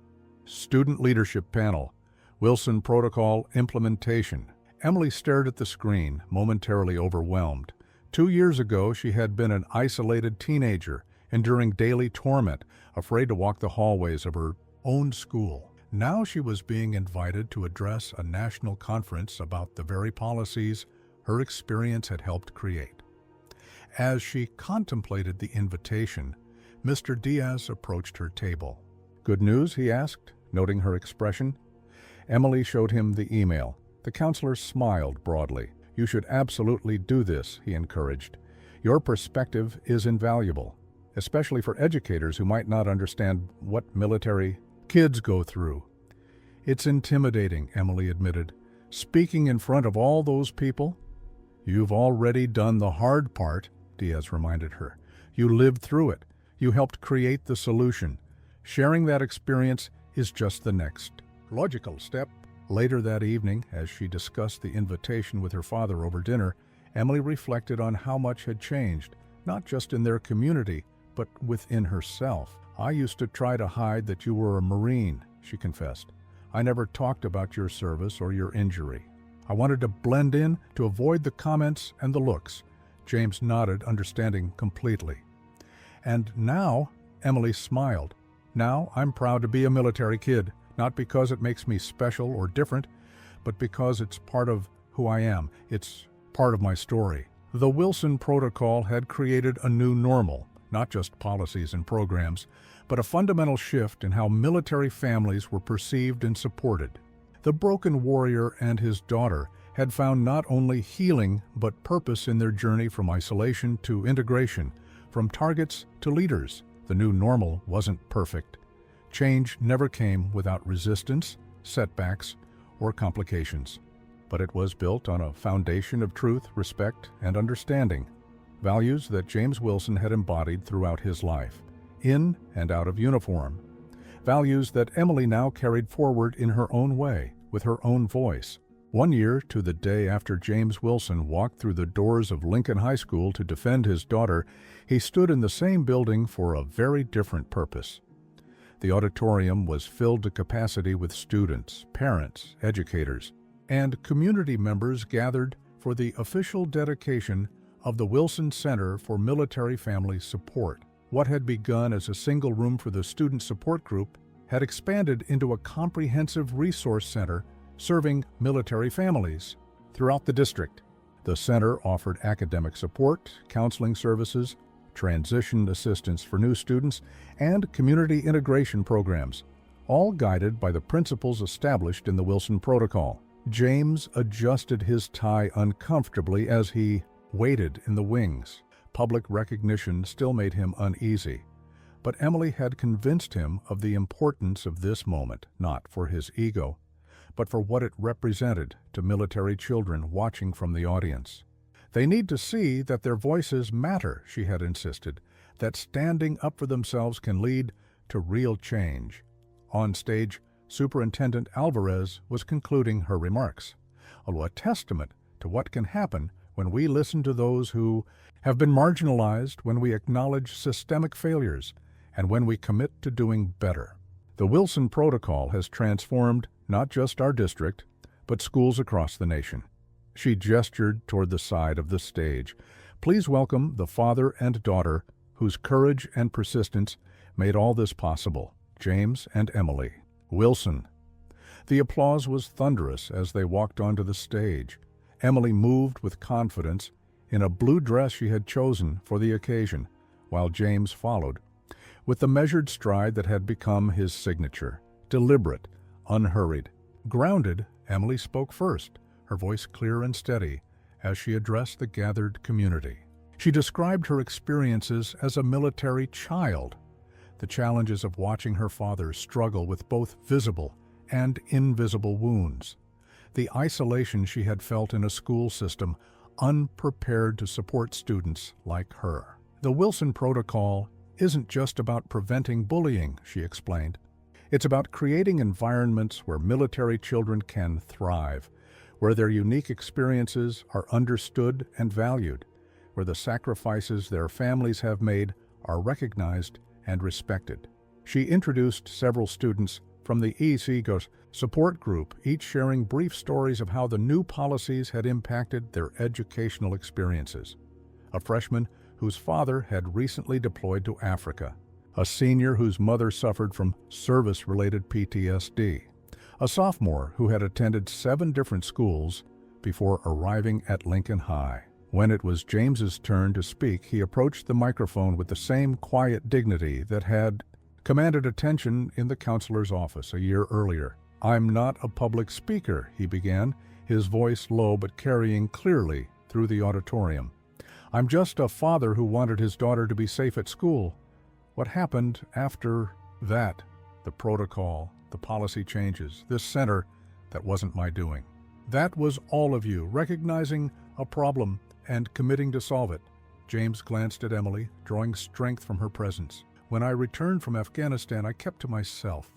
"Student Leadership Panel, Wilson Protocol Implementation." Emily stared at the screen, momentarily overwhelmed. 2 years ago, she had been an isolated teenager, enduring daily torment, afraid to walk the hallways of her own school. Now she was being invited to address a national conference about the very policies her experience had helped create. As she contemplated the invitation, Mr. Diaz approached her table. "Good news?" he asked, noting her expression. Emily showed him the email. The counselor smiled broadly. "You should absolutely do this," he encouraged. "Your perspective is invaluable, especially for educators who might not understand what military kids go through." "It's intimidating," Emily admitted. "Speaking in front of all those people." "You've already done the hard part," Diaz reminded her. "You lived through it. You helped create the solution. Sharing that experience is just the next logical step." Later that evening, as she discussed the invitation with her father over dinner, Emily reflected on how much had changed, not just in their community, but within herself. "I used to try to hide that you were a Marine," she confessed. "I never talked about your service or your injury. I wanted to blend in, to avoid the comments and the looks." James nodded, understanding completely. "And now," Emily smiled, "now I'm proud to be a military kid, not because it makes me special or different, but because it's part of who I am. It's part of my story." The Wilson Protocol had created a new normal, not just policies and programs, but a fundamental shift in how military families were perceived and supported. The broken warrior and his daughter had found not only healing but purpose in their journey from isolation to integration, from targets to leaders. The new normal wasn't perfect. Change never came without resistance, setbacks, or complications. But it was built on a foundation of truth, respect, and understanding, values that James Wilson had embodied throughout his life, in and out of uniform. Values that Emily now carried forward in her own way, with her own voice. 1 year to the day after James Wilson walked through the doors of Lincoln High School to defend his daughter, he stood in the same building for a very different purpose. The auditorium was filled to capacity with students, parents, educators, and community members gathered for the official dedication of the Wilson Center for Military Family Support. What had begun as a single room for the student support group had expanded into a comprehensive resource center serving military families throughout the district. The center offered academic support, counseling services, transition assistance for new students, and community integration programs, all guided by the principles established in the Wilson Protocol. James adjusted his tie uncomfortably as he waited in the wings. Public recognition still made him uneasy, but Emily had convinced him of the importance of this moment, not for his ego, but for what it represented to military children watching from the audience. "They need to see that their voices matter," she had insisted, "that standing up for themselves can lead to real change." On stage, Superintendent Alvarez was concluding her remarks. A testament to what can happen when we listen to those who have been marginalized, when we acknowledge systemic failures, and when we commit to doing better. The Wilson Protocol has transformed not just our district, but schools across the nation. She gestured toward the side of the stage. "Please welcome the father and daughter whose courage and persistence made all this possible, James and Emily Wilson." The applause was thunderous as they walked onto the stage. Emily moved with confidence in a blue dress she had chosen for the occasion, while James followed, with the measured stride that had become his signature. Deliberate, unhurried, grounded, Emily spoke first, her voice clear and steady, as she addressed the gathered community. She described her experiences as a military child, the challenges of watching her father struggle with both visible and invisible wounds, the isolation she had felt in a school system unprepared to support students like her. The Wilson Protocol isn't just about preventing bullying, she explained. It's about creating environments where military children can thrive, where their unique experiences are understood and valued, where the sacrifices their families have made are recognized and respected. She introduced several students from the ECGOS support group, each sharing brief stories of how the new policies had impacted their educational experiences. A freshman whose father had recently deployed to Africa, a senior whose mother suffered from service-related PTSD, a sophomore who had attended 7 different schools before arriving at Lincoln High. When it was James's turn to speak, he approached the microphone with the same quiet dignity that had commanded attention in the counselor's office a year earlier. "I'm not a public speaker," he began, his voice low but carrying clearly through the auditorium. "I'm just a father who wanted his daughter to be safe at school. What happened after that, the protocol, the policy changes, this center, that wasn't my doing. That was all of you recognizing a problem and committing to solve it." James glanced at Emily, drawing strength from her presence. "When I returned from Afghanistan, I kept to myself.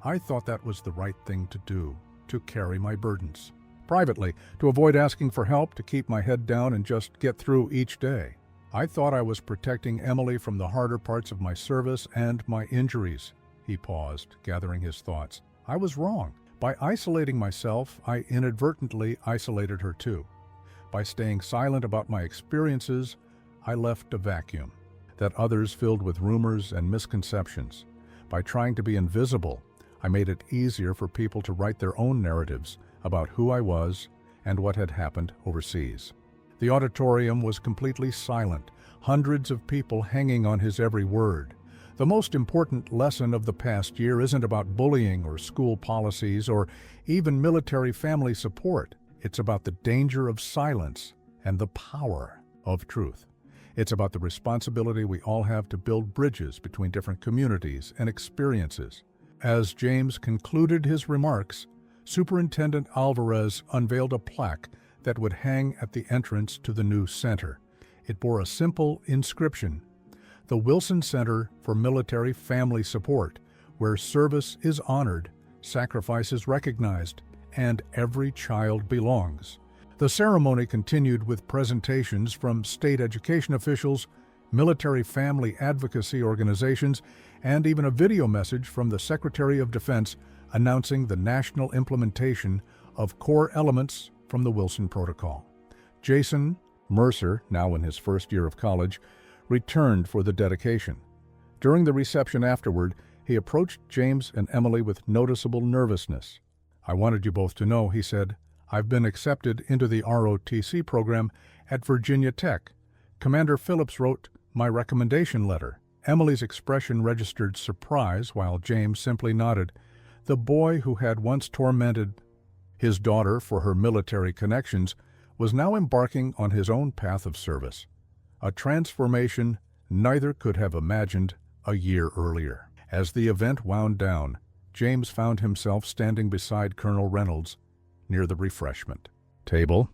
I thought that was the right thing to do, to carry my burdens. Privately, to avoid asking for help, to keep my head down and just get through each day. I thought I was protecting Emily from the harder parts of my service and my injuries." He paused, gathering his thoughts. "I was wrong. By isolating myself, I inadvertently isolated her too. By staying silent about my experiences, I left a vacuum that others filled with rumors and misconceptions. By trying to be invisible, I made it easier for people to write their own narratives about who I was and what had happened overseas." The auditorium was completely silent, hundreds of people hanging on his every word. The most important lesson of the past year isn't about bullying or school policies or even military family support. It's about the danger of silence and the power of truth. It's about the responsibility we all have to build bridges between different communities and experiences. As James concluded his remarks, Superintendent Alvarez unveiled a plaque that would hang at the entrance to the new center. It bore a simple inscription: "The Wilson Center for Military Family Support, where service is honored, sacrifice is recognized, and every child belongs." The ceremony continued with presentations from state education officials, military family advocacy organizations, and even a video message from the Secretary of Defense announcing the national implementation of core elements from the Wilson Protocol. Jason Mercer, now in his first year of college, returned for the dedication. During the reception afterward, he approached James and Emily with noticeable nervousness. "I wanted you both to know," he said, "I've been accepted into the ROTC program at Virginia Tech. Commander Phillips wrote my recommendation letter." Emily's expression registered surprise while James simply nodded. The boy who had once tormented his daughter for her military connections was now embarking on his own path of service, a transformation neither could have imagined a year earlier. As the event wound down, James found himself standing beside Colonel Reynolds near the refreshment table.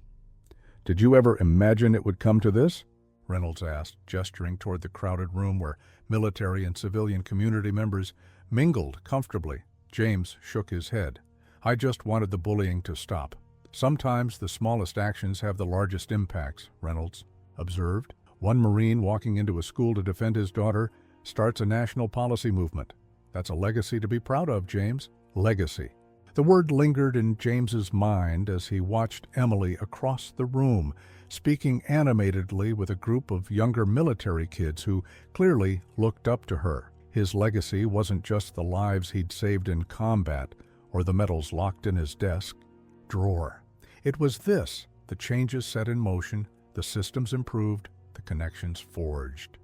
"Did you ever imagine it would come to this?" Reynolds asked, gesturing toward the crowded room where military and civilian community members mingled comfortably. James shook his head. "I just wanted the bullying to stop. Sometimes the smallest actions have the largest impacts," Reynolds observed. "One Marine walking into a school to defend his daughter starts a national policy movement. That's a legacy to be proud of, James. Legacy." The word lingered in James's mind as he watched Emily across the room, speaking animatedly with a group of younger military kids who clearly looked up to her. His legacy wasn't just the lives he'd saved in combat or the medals locked in his desk drawer. It was this: the changes set in motion, the systems improved, the connections forged.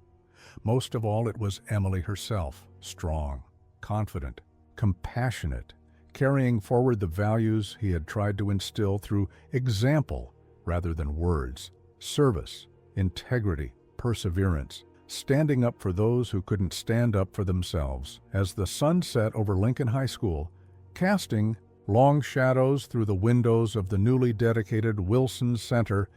Most of all, it was Emily herself, strong, confident, compassionate, carrying forward the values he had tried to instill through example rather than words. Service, integrity, perseverance, standing up for those who couldn't stand up for themselves. As the sun set over Lincoln High School, casting long shadows through the windows of the newly dedicated Wilson Center,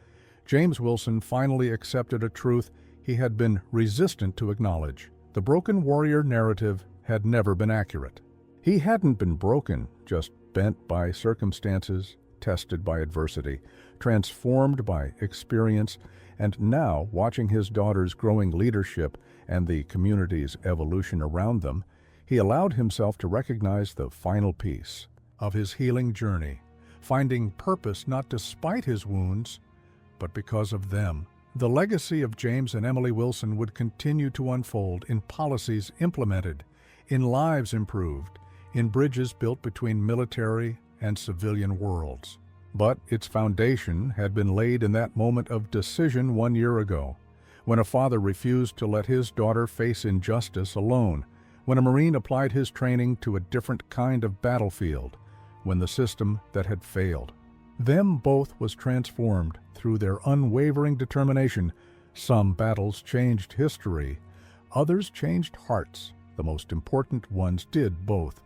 James Wilson finally accepted a truth he had been resistant to acknowledge. The broken warrior narrative had never been accurate. He hadn't been broken, just bent by circumstances, tested by adversity, transformed by experience, and now, watching his daughter's growing leadership and the community's evolution around them, he allowed himself to recognize the final piece of his healing journey, finding purpose not despite his wounds, but because of them. The legacy of James and Emily Wilson would continue to unfold in policies implemented, in lives improved, in bridges built between military and civilian worlds. But its foundation had been laid in that moment of decision 1 year ago, when a father refused to let his daughter face injustice alone, when a Marine applied his training to a different kind of battlefield, when the system that had failed them both was transformed through their unwavering determination. Some battles changed history, others changed hearts. The most important ones did both.